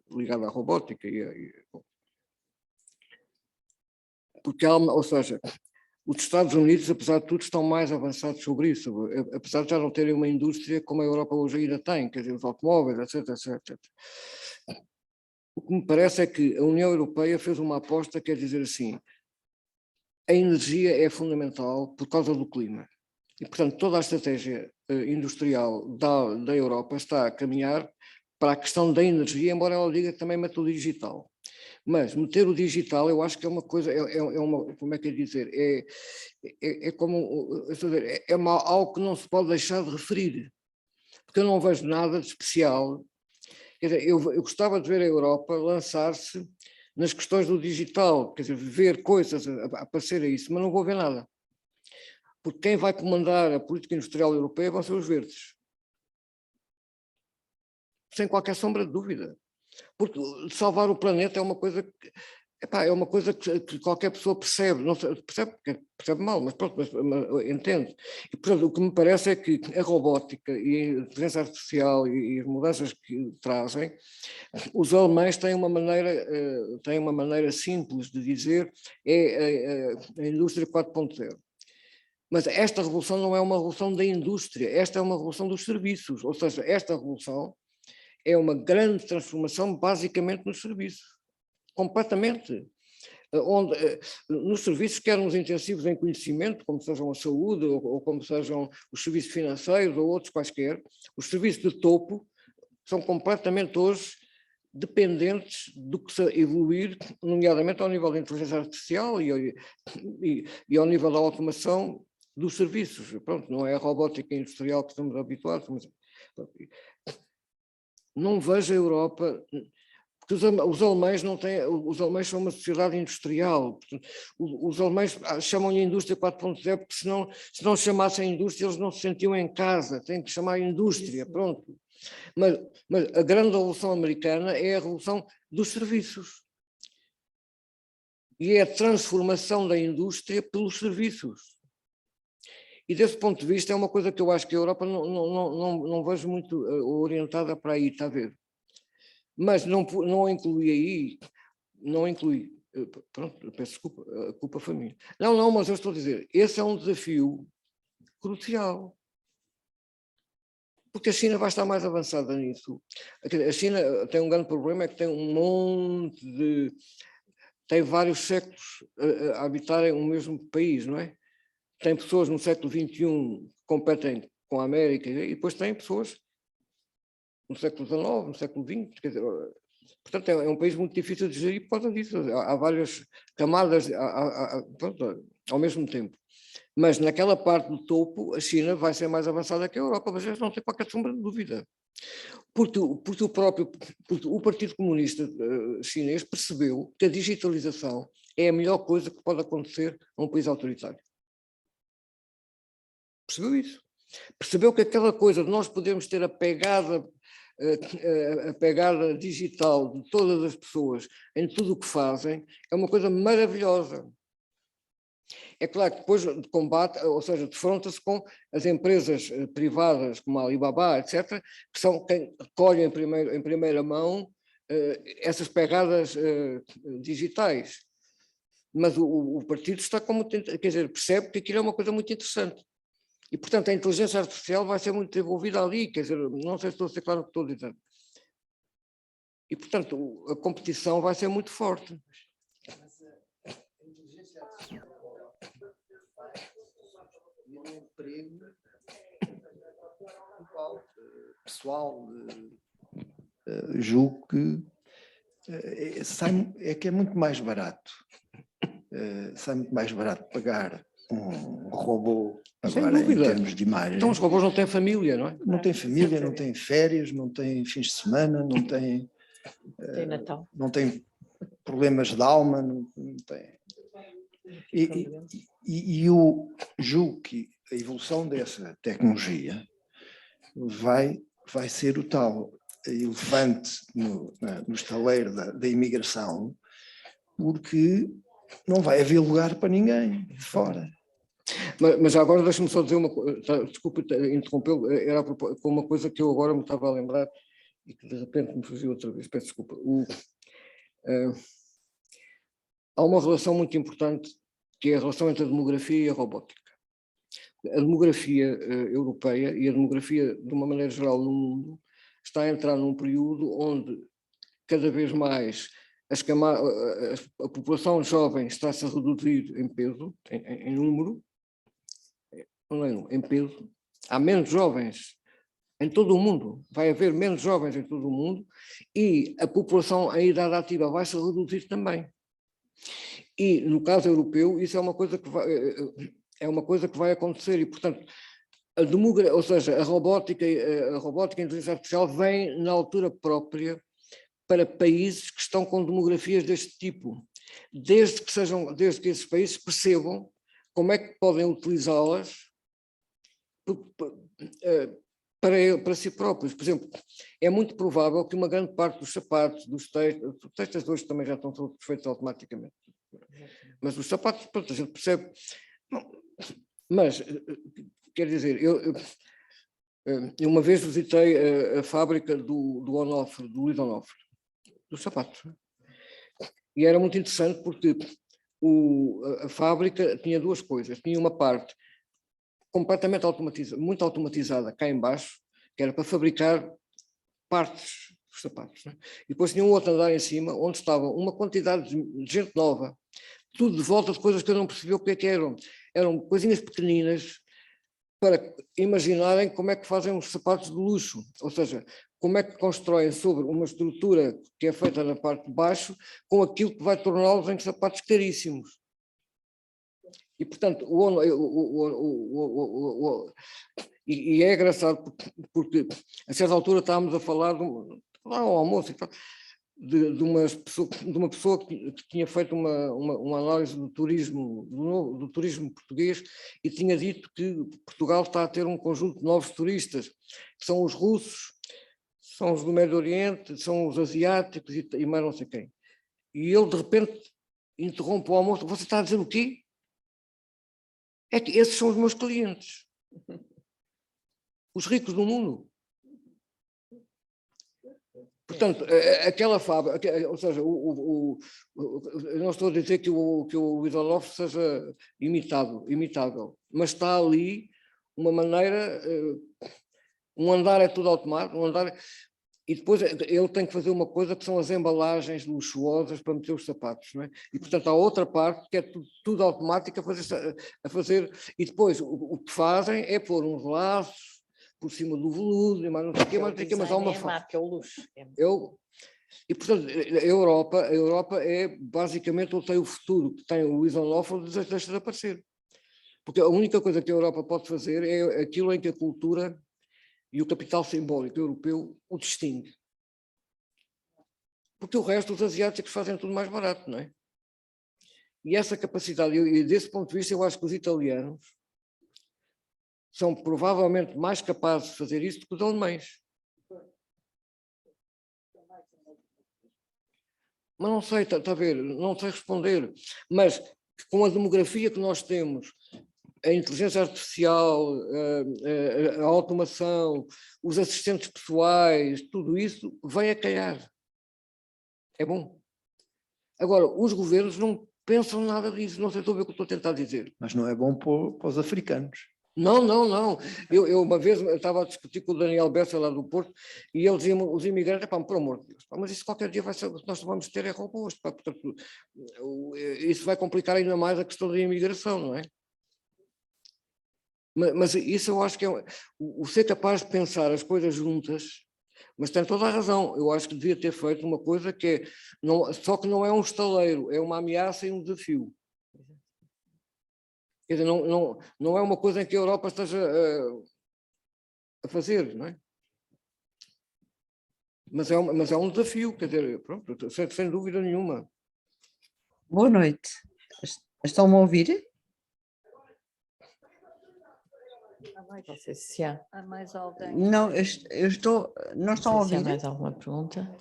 ligada à robótica. Porque há ou seja, os Estados Unidos, apesar de tudo, estão mais avançados sobre isso, apesar de já não terem uma indústria como a Europa hoje ainda tem, quer dizer, os automóveis, etc, etc. O que me parece é que a União Europeia fez uma aposta, quer dizer assim, a energia é fundamental por causa do clima. E, portanto, toda a estratégia industrial da Europa está a caminhar para a questão da energia, embora ela diga que também mete o digital. Mas meter o digital, eu acho que é uma coisa, como é que é dizer, algo que não se pode deixar de referir, porque eu não vejo nada de especial. Quer dizer, eu gostava de ver a Europa lançar-se nas questões do digital, quer dizer, ver coisas aparecer a isso, mas não vou ver nada. Porque quem vai comandar a política industrial europeia vão ser os verdes. Sem qualquer sombra de dúvida. Porque salvar o planeta é uma coisa que qualquer pessoa percebe, não percebe mal, mas pronto, mas entende. E, portanto, o que me parece é que a robótica e a inteligência artificial e as mudanças que trazem, os alemães têm uma maneira simples de dizer, é a indústria 4.0. Mas esta revolução não é uma revolução da indústria, esta é uma revolução dos serviços, ou seja, esta revolução é uma grande transformação basicamente nos serviços, completamente. Nos serviços, quer nos intensivos em conhecimento, como sejam a saúde, ou como sejam os serviços financeiros, ou outros quaisquer, os serviços de topo são completamente hoje dependentes do que se evoluir, nomeadamente ao nível da inteligência artificial e ao nível da automação dos serviços. Pronto, não é a robótica industrial que estamos habituados, mas não vejo a Europa, porque os alemães não têm, os alemães são uma sociedade industrial, os alemães chamam-lhe indústria 4.0 porque se não chamassem indústria eles não se sentiam em casa, têm que chamar indústria, pronto. Mas a grande revolução americana é a revolução dos serviços. E é a transformação da indústria pelos serviços. E desse ponto de vista é uma coisa que eu acho que a Europa não vejo muito orientada para aí, está a ver? Mas não inclui aí, pronto, peço desculpa, a culpa foi minha. Não, mas eu estou a dizer, esse é um desafio crucial. Porque a China vai estar mais avançada nisso. A China tem um grande problema, é que tem tem vários séculos a habitarem o mesmo país, não é? Tem pessoas no século XXI que competem com a América e depois tem pessoas no século XIX, no século XX, quer dizer, portanto é um país muito difícil de gerir por causa disso. Há várias camadas pronto, ao mesmo tempo. Mas naquela parte do topo, a China vai ser mais avançada que a Europa, mas eles não têm qualquer sombra de dúvida. Porque o Partido Comunista Chinês percebeu que a digitalização é a melhor coisa que pode acontecer a um país autoritário. Percebeu isso? Percebeu que aquela coisa de nós podermos ter a pegada a pegada digital de todas as pessoas em tudo o que fazem, é uma coisa maravilhosa. É claro que depois combate, ou seja, defronta-se com as empresas privadas, como a Alibaba, etc., que são quem recolhem em primeira mão essas pegadas digitais. Mas o partido está como, quer dizer, percebe que aquilo é uma coisa muito interessante. E, portanto, a inteligência artificial vai ser muito desenvolvida ali, quer dizer, não sei se estou a ser claro o que estou a dizer. E, portanto, a competição vai ser muito forte. Um emprego pessoal, julgo que é que é muito mais barato. Sai muito mais barato pagar um robô agora em termos de imagem. Então os robôs não têm família, não é? Não têm família, não têm férias, não têm fins de semana, não têm... Tem Natal. Não têm problemas de alma, não têm... E eu julgo que a evolução dessa tecnologia vai ser o tal elefante no estaleiro da imigração, porque não vai haver lugar para ninguém de fora. Mas agora deixa-me só dizer uma coisa, desculpe interrompê-lo, era com uma coisa que eu agora me estava a lembrar e que de repente me fugiu outra vez, peço desculpa. Há uma relação muito importante, que é a relação entre a demografia e a robótica. A demografia europeia e a demografia, de uma maneira geral, no mundo, está a entrar num período onde cada vez mais a população jovem está-se a reduzir em peso, em número, não é, em peso. Há menos jovens em todo o mundo, vai haver menos jovens em todo o mundo e a população em idade ativa vai se reduzir também. E no caso europeu isso é uma coisa que vai acontecer e, portanto, ou seja, a robótica e a inteligência artificial vem na altura própria para países que estão com demografias deste tipo, desde que esses países percebam como é que podem utilizá-las para si próprios. Por exemplo, é muito provável que uma grande parte dos sapatos, dos textos hoje também já estão todos feitos automaticamente, mas os sapatos, pronto, a gente percebe. Mas, quer dizer, eu uma vez visitei a fábrica do Onofre, do Luís Onofre, dos sapatos, e era muito interessante porque a fábrica tinha duas coisas. Tinha uma parte completamente automatizada, muito automatizada cá em baixo, que era para fabricar partes dos sapatos, né? E depois tinha um outro andar em cima, onde estava uma quantidade de gente nova, tudo de volta de coisas que eu não percebi o que é que eram. Eram coisinhas pequeninas para imaginarem como é que fazem uns sapatos de luxo, ou seja, como é que constroem sobre uma estrutura que é feita na parte de baixo com aquilo que vai torná-los em sapatos caríssimos. E, portanto, e é engraçado porque a certa altura estávamos a falar lá ao almoço e tal, de uma pessoa que tinha feito uma análise do turismo português e tinha dito que Portugal está a ter um conjunto de novos turistas, que são os russos, são os do Médio Oriente, são os asiáticos e mais não sei quem. E ele, de repente, interrompe o almoço. Você está a dizer o quê? É que esses são os meus clientes. Os ricos do mundo. Portanto, aquela fábrica, ou seja, eu não estou a dizer que o Luís Onofre seja imitável, mas está ali uma maneira, um andar é tudo automático, e depois ele tem que fazer uma coisa que são as embalagens luxuosas para meter os sapatos, não é? E, portanto, há outra parte que é tudo automático a fazer, e depois o que fazem é pôr uns laços por cima do veludo, e mais não sei o quê, mas há uma marca, é o luxo. E, portanto, a Europa é basicamente onde tem o futuro, que tem o Luís Onofre, deixa de aparecer. Porque a única coisa que a Europa pode fazer é aquilo em que a cultura e o capital simbólico europeu o distingue. Porque o resto, os asiáticos fazem tudo mais barato, não é? E essa capacidade, e desse ponto de vista, eu acho que os italianos são provavelmente mais capazes de fazer isso do que os alemães. Mas não sei, está a ver, não sei responder. Mas com a demografia que nós temos, a inteligência artificial, a automação, os assistentes pessoais, tudo isso vem a calhar. É bom. Agora, os governos não pensam nada disso, não sei se estou a ver o que estou a tentar dizer. Mas não é bom para os africanos. Não, não, não. Eu uma vez estava a discutir com o Daniel Bessa lá do Porto e ele dizia, os imigrantes, pá, por amor de Deus, pá, mas isso qualquer dia vai ser, nós vamos ter é robôs, pá, portanto, isso vai complicar ainda mais a questão da imigração, não é? Mas isso eu acho que é o ser capaz de pensar as coisas juntas, mas tem toda a razão, eu acho que devia ter feito uma coisa que é, só que não é um estaleiro, é uma ameaça e um desafio. Quer dizer, não é uma coisa em que a Europa esteja a fazer, não é? Mas é um desafio, quer dizer, pronto, sem dúvida nenhuma. Boa noite. Estão-me a ouvir? Não sei se há. Há mais alguém? Não, eu estou. Não estão a Se há ouvir? mais alguma pergunta?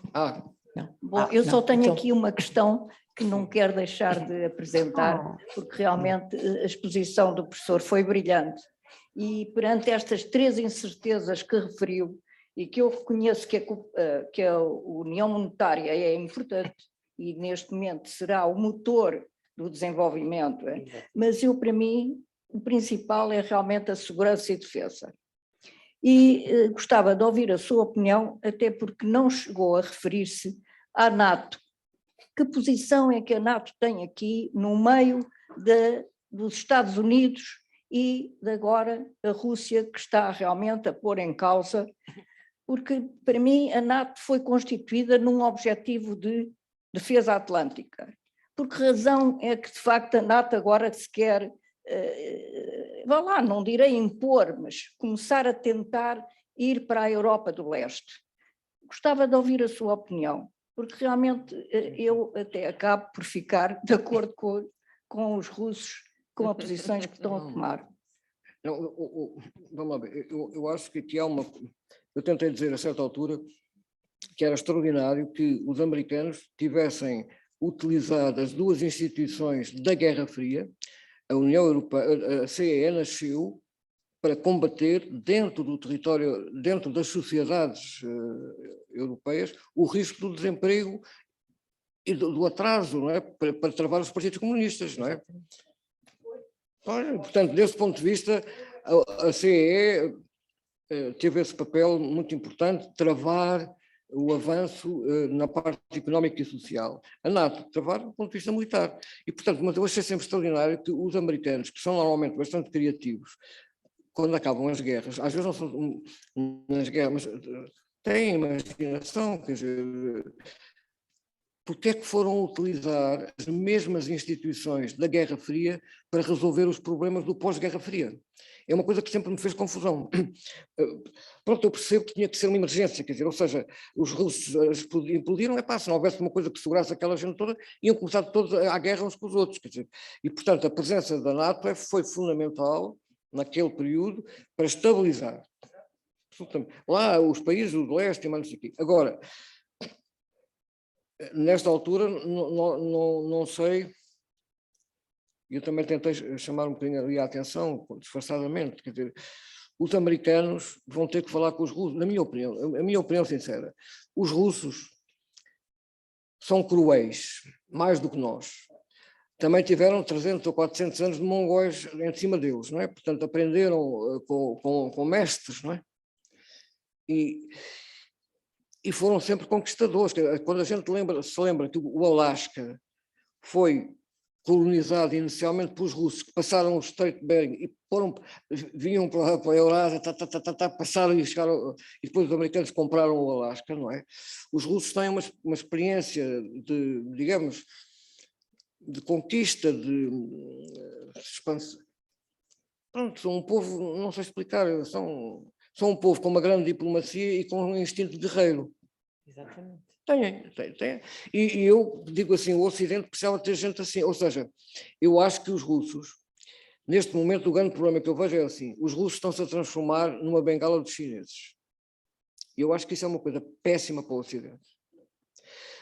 Não. Bom, eu só tenho então. aqui uma questão que não quero deixar de apresentar, Oh. porque realmente a exposição do professor foi brilhante. E perante estas 3 incertezas que referiu, e que eu reconheço que a União Monetária é importante e neste momento será o motor do desenvolvimento, mas para mim, o principal é realmente a segurança e defesa. E gostava de ouvir a sua opinião, até porque não chegou a referir-se à NATO. Que posição é que a NATO tem aqui no meio dos Estados Unidos e de agora a Rússia, que está realmente a pôr em causa, porque para mim a NATO foi constituída num objetivo de defesa atlântica. Por que razão é que de facto a NATO agora se quer, vá lá, não direi impor, mas começar a tentar ir para a Europa do Leste? Gostava de ouvir a sua opinião, porque realmente eu até acabo por ficar de acordo com os russos, com as posições que estão a tomar. Não, vamos lá ver, eu acho que aqui há uma... Eu tentei dizer a certa altura que era extraordinário que os americanos tivessem utilizado as 2 instituições da Guerra Fria. A União Europeia, a CEE nasceu para combater dentro do território, dentro das sociedades europeias, o risco do desemprego e do atraso, não é? Para travar os partidos comunistas, não é? Portanto, desse ponto de vista, a CEE teve esse papel muito importante, travar o avanço na parte económica e social. A NATO travar do ponto de vista militar. E, portanto, mas eu achei sempre extraordinário que os americanos, que são normalmente bastante criativos, quando acabam as guerras, às vezes não são nas guerras, mas têm imaginação, quer dizer, porque é que foram utilizar as mesmas instituições da Guerra Fria para resolver os problemas do pós-Guerra Fria? É uma coisa que sempre me fez confusão. Pronto, eu percebo que tinha que ser uma emergência, quer dizer, ou seja, os russos implodiram, se não houvesse uma coisa que segurasse aquela gente toda, iam começar todos à guerra uns com os outros, quer dizer, e portanto a presença da NATO foi fundamental naquele período para estabilizar. Lá os países do leste e mais não sei o quê. Agora, nesta altura, não sei, eu também tentei chamar um bocadinho ali a atenção, disfarçadamente, quer dizer, os americanos vão ter que falar com os russos, na minha opinião, a minha opinião sincera, os russos são cruéis, mais do que nós. Também tiveram 300 ou 400 anos de mongóis em cima deles, não é? Portanto, aprenderam com mestres, não é? E foram sempre conquistadores. Quando a gente se lembra que o Alasca foi colonizado inicialmente pelos russos, que passaram o Estreito de Bering e vinham para a Eurásia, passaram e chegaram, e depois os americanos compraram o Alasca, não é? Os russos têm uma experiência de, digamos, de conquista, de expansão. Pronto, são um povo, não sei explicar, são um povo com uma grande diplomacia e com um instinto guerreiro. Exatamente. Tem. E eu digo assim, o Ocidente precisava ter gente assim, ou seja, eu acho que os russos, neste momento o grande problema que eu vejo é assim, os russos estão-se a transformar numa bengala dos chineses. E eu acho que isso é uma coisa péssima para o Ocidente.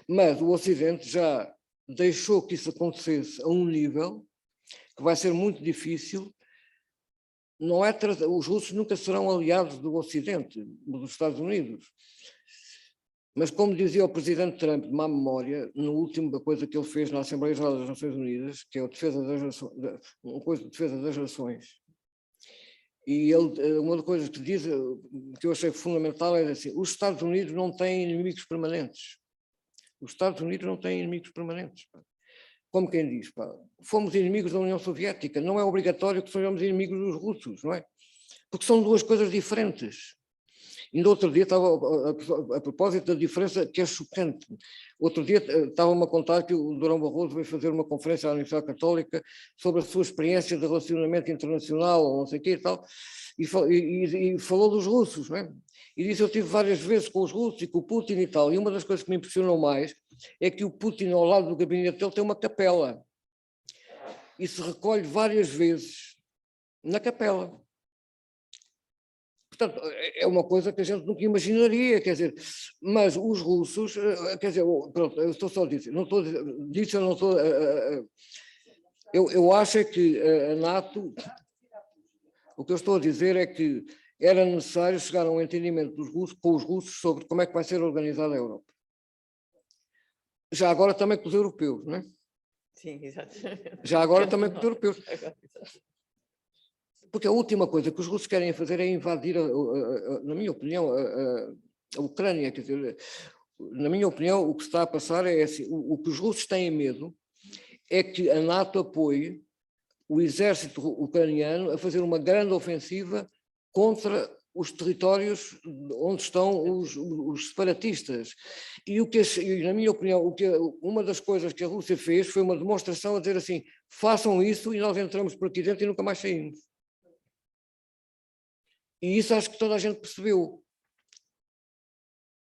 Mas o Ocidente já deixou que isso acontecesse a um nível que vai ser muito difícil. Não é os russos nunca serão aliados do Ocidente, dos Estados Unidos. Mas como dizia o presidente Trump, de má memória, na última coisa que ele fez na Assembleia Geral das Nações Unidas, que é a defesa uma coisa de defesa das nações, e ele, uma das coisas que diz, que eu achei fundamental, é assim: os Estados Unidos não têm inimigos permanentes. Os Estados Unidos não têm inimigos permanentes. Como quem diz, fomos inimigos da União Soviética, não é obrigatório que sejamos inimigos dos russos, não é? Porque são duas coisas diferentes. Ainda outro dia estava, a propósito da diferença que é chocante, outro dia estava-me a contar que o Durão Barroso veio fazer uma conferência à Universidade Católica sobre a sua experiência de relacionamento internacional, ou não sei o quê e tal, e falou dos russos, não é? E disse: eu tive várias vezes com os russos e com o Putin e tal, e uma das coisas que me impressionou mais é que o Putin, ao lado do gabinete dele, tem uma capela, e se recolhe várias vezes na capela. Portanto, é uma coisa que a gente nunca imaginaria, quer dizer, mas os russos, quer dizer, pronto, eu estou só a dizer, não estou a dizer, disso eu não estou, eu acho é que a NATO, o que eu estou a dizer é que era necessário chegar a um entendimento dos russos, com os russos, sobre como é que vai ser organizada a Europa. Já agora também com os europeus, não é? Sim, exato. Já agora também com os europeus. Porque a última coisa que os russos querem fazer é invadir, na minha opinião, a Ucrânia. Quer dizer, na minha opinião, o que está a passar é assim: o que os russos têm medo é que a NATO apoie o exército ucraniano a fazer uma grande ofensiva contra os territórios onde estão os separatistas. E, na minha opinião, uma das coisas que a Rússia fez foi uma demonstração a dizer assim: façam isso e nós entramos por aqui dentro e nunca mais saímos. E isso acho que toda a gente percebeu.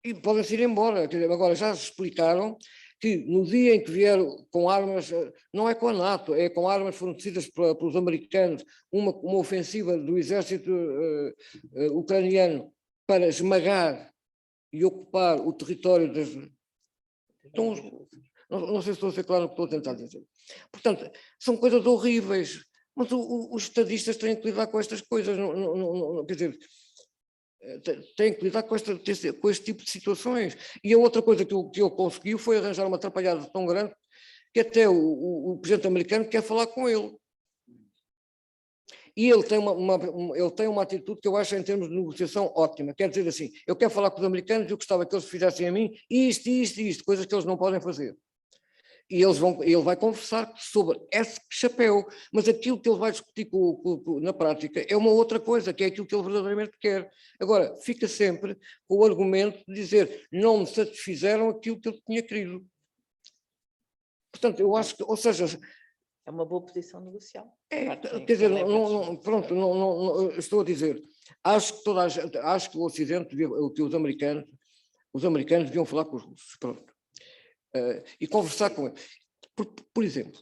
E podem-se ir embora. Quer dizer, agora já se explicaram que no dia em que vieram com armas, não é com a NATO, é com armas fornecidas pelos americanos, uma ofensiva do exército ucraniano para esmagar e ocupar o território das... Então, não sei se estou a ser claro no que estou a tentar dizer. Portanto, são coisas horríveis. Mas os estadistas têm que lidar com estas coisas, quer dizer, têm que lidar com este tipo de situações. E a outra coisa que ele conseguiu foi arranjar uma atrapalhada tão grande que até o presidente americano quer falar com ele. E ele tem uma atitude que eu acho, em termos de negociação, ótima. Quer dizer assim: eu quero falar com os americanos e eu gostava que eles fizessem a mim isto, coisas que eles não podem fazer. E ele vai conversar sobre esse chapéu, mas aquilo que ele vai discutir na prática é uma outra coisa, que é aquilo que ele verdadeiramente quer. Agora, fica sempre com o argumento de dizer: não me satisfizeram aquilo que eu tinha querido. Portanto, eu acho que, ou seja... É uma boa posição negocial. Quer dizer, pronto, estou a dizer, acho que o Ocidente, que os americanos deviam falar com os russos, pronto. E conversar com eles. Por exemplo,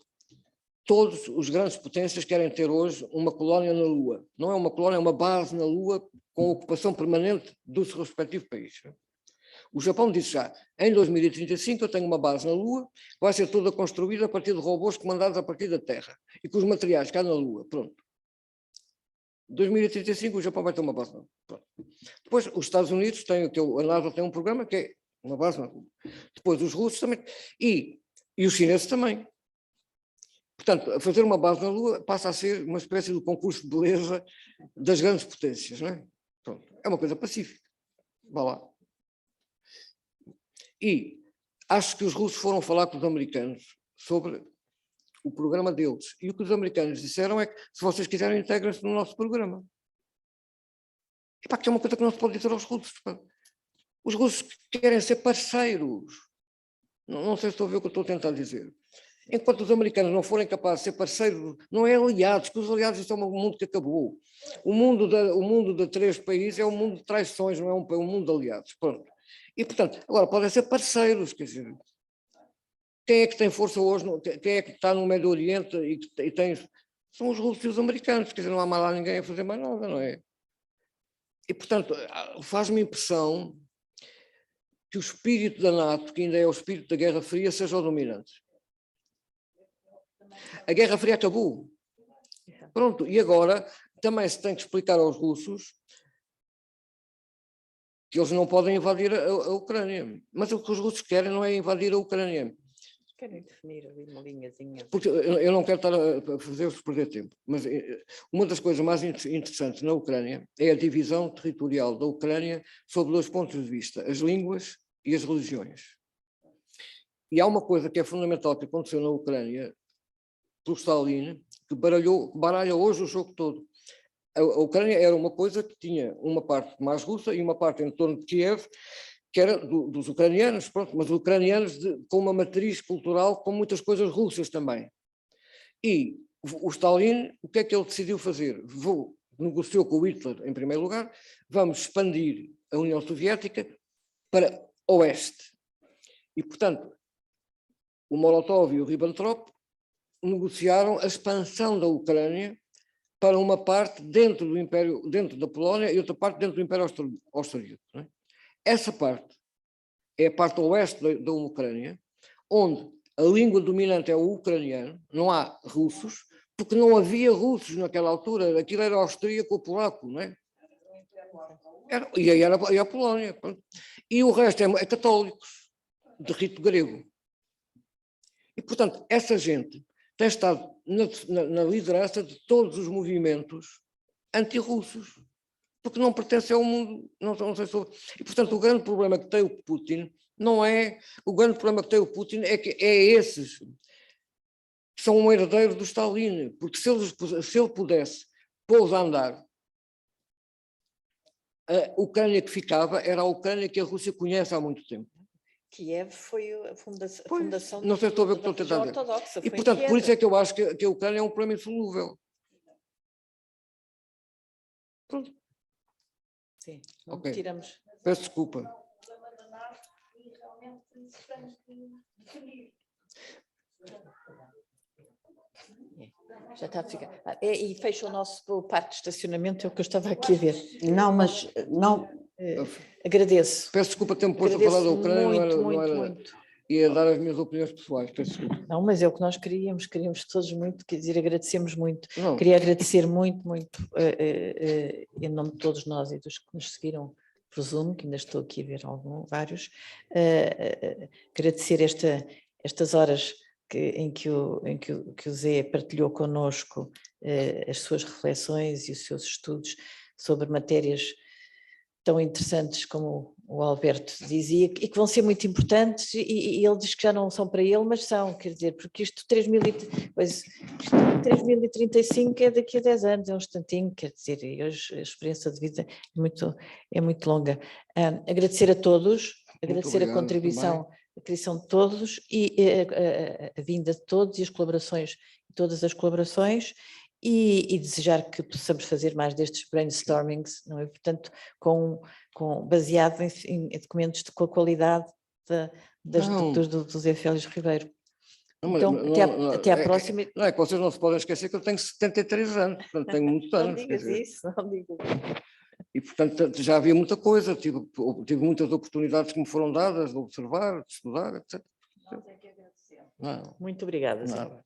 todos os grandes potências querem ter hoje uma colónia na Lua. Não é uma colónia, é uma base na Lua com ocupação permanente do seu respectivo país. O Japão disse já: em 2035 eu tenho uma base na Lua, que vai ser toda construída a partir de robôs comandados a partir da Terra e com os materiais cá na Lua. Pronto. Em 2035 o Japão vai ter uma base na Lua. Pronto. Depois os Estados Unidos têm, a NASA tem um programa que é uma base na Lua. Depois os russos também. E os chineses também. Portanto, fazer uma base na Lua passa a ser uma espécie de concurso de beleza das grandes potências, não é? Pronto. É uma coisa pacífica. Vá lá. E acho que os russos foram falar com os americanos sobre o programa deles. E o que os americanos disseram é que, se vocês quiserem, integrem-se no nosso programa. E pá, que é uma coisa que não se pode dizer aos russos. Pá. Os russos querem ser parceiros. Não sei se estou a ver o que eu estou a tentar dizer. Enquanto os americanos não forem capazes de ser parceiros, não é aliados, que os aliados estão um mundo que acabou. O mundo de 3 países é um mundo de traições, não é um mundo de aliados. Pronto. E, portanto, agora podem ser parceiros, quer dizer, quem é que tem força hoje, quem é que está no Médio Oriente e tem... São os russos e os americanos, quer dizer, não há mais lá ninguém a fazer mais nada, não é? E, portanto, faz-me impressão que o espírito da NATO, que ainda é o espírito da Guerra Fria, seja o dominante. A Guerra Fria acabou. Pronto, e agora também se tem que explicar aos russos que eles não podem invadir a Ucrânia. Mas o que os russos querem não é invadir a Ucrânia. Querem definir ali uma linhazinha. Porque eu não quero estar a fazer-vos perder tempo, mas uma das coisas mais interessantes na Ucrânia é a divisão territorial da Ucrânia sob 2 pontos de vista, as línguas e as religiões. E há uma coisa que é fundamental que aconteceu na Ucrânia, pelo Stalin, que baralha hoje o jogo todo. A Ucrânia era uma coisa que tinha uma parte mais russa e uma parte em torno de Kiev, que era dos ucranianos, pronto, mas ucranianos com uma matriz cultural com muitas coisas russas também. E o Stalin, o que é que ele decidiu fazer? Negociou com o Hitler, em primeiro lugar, vamos expandir a União Soviética para oeste. E, portanto, o Molotov e o Ribbentrop negociaram a expansão da Ucrânia para uma parte dentro do Império, dentro da Polónia e outra parte dentro do Império Austríaco. Não é? Essa parte é a parte oeste da Ucrânia, onde a língua dominante é o ucraniano, não há russos, porque não havia russos naquela altura, aquilo era austríaco ou polaco, não é? E a Polónia. Pronto. E o resto é católicos, de rito grego. E, portanto, essa gente tem estado na liderança de todos os movimentos antirrussos, porque não pertencem ao mundo, não sei sobre. E, portanto, o grande problema que tem o Putin não é... O grande problema que tem o Putin é que é esses que são um herdeiro do Stalin, porque se ele pudesse pô-los a andar, a Ucrânia que ficava era a Ucrânia que a Rússia conhece há muito tempo. Kiev foi a fundação não sei se estou a ver o que da estou a tentar religião dizer. ortodoxa. E, portanto, por isso é que eu acho que a Ucrânia é um problema insolúvel. Pronto. Sim, não Ok. tiramos. Peço desculpa. Já está a ficar. E fecha o nosso parque de estacionamento, é o que eu estava aqui a ver. Não, mas não. Agradeço. Peço desculpa ter-me posto a falar da Ucrânia, Muito. E a dar as minhas opiniões pessoais. Peço desculpa. Não, mas é o que nós queríamos todos muito, quer dizer, agradecemos muito. Não. Queria agradecer muito, em nome de todos nós e dos que nos seguiram, presumo, que ainda estou aqui a ver vários, agradecer estas horas em que o Zé partilhou connosco as suas reflexões e os seus estudos sobre matérias tão interessantes como o Alberto dizia, e que vão ser muito importantes, e ele diz que já não são para ele, mas são, quer dizer, porque isto 3035 é daqui a 10 anos, é um instantinho, quer dizer, e hoje a experiência de vida é muito longa. Agradecer a todos, agradecer a contribuição, também. A criação de todos, e a vinda de todos, e as colaborações, todas as colaborações, e desejar que possamos fazer mais destes brainstormings, não é? Portanto, baseado em documentos com a qualidade do Zé Félix Ribeiro. Então, até à próxima. Não é que vocês não se podem esquecer que eu tenho 73 anos, portanto tenho muitos anos. Não digas isso, não digas isso. E, portanto, já havia muita coisa, tive muitas oportunidades que me foram dadas de observar, de estudar, etc. Nós é que agradecemos. Muito obrigada, Zé. Nada.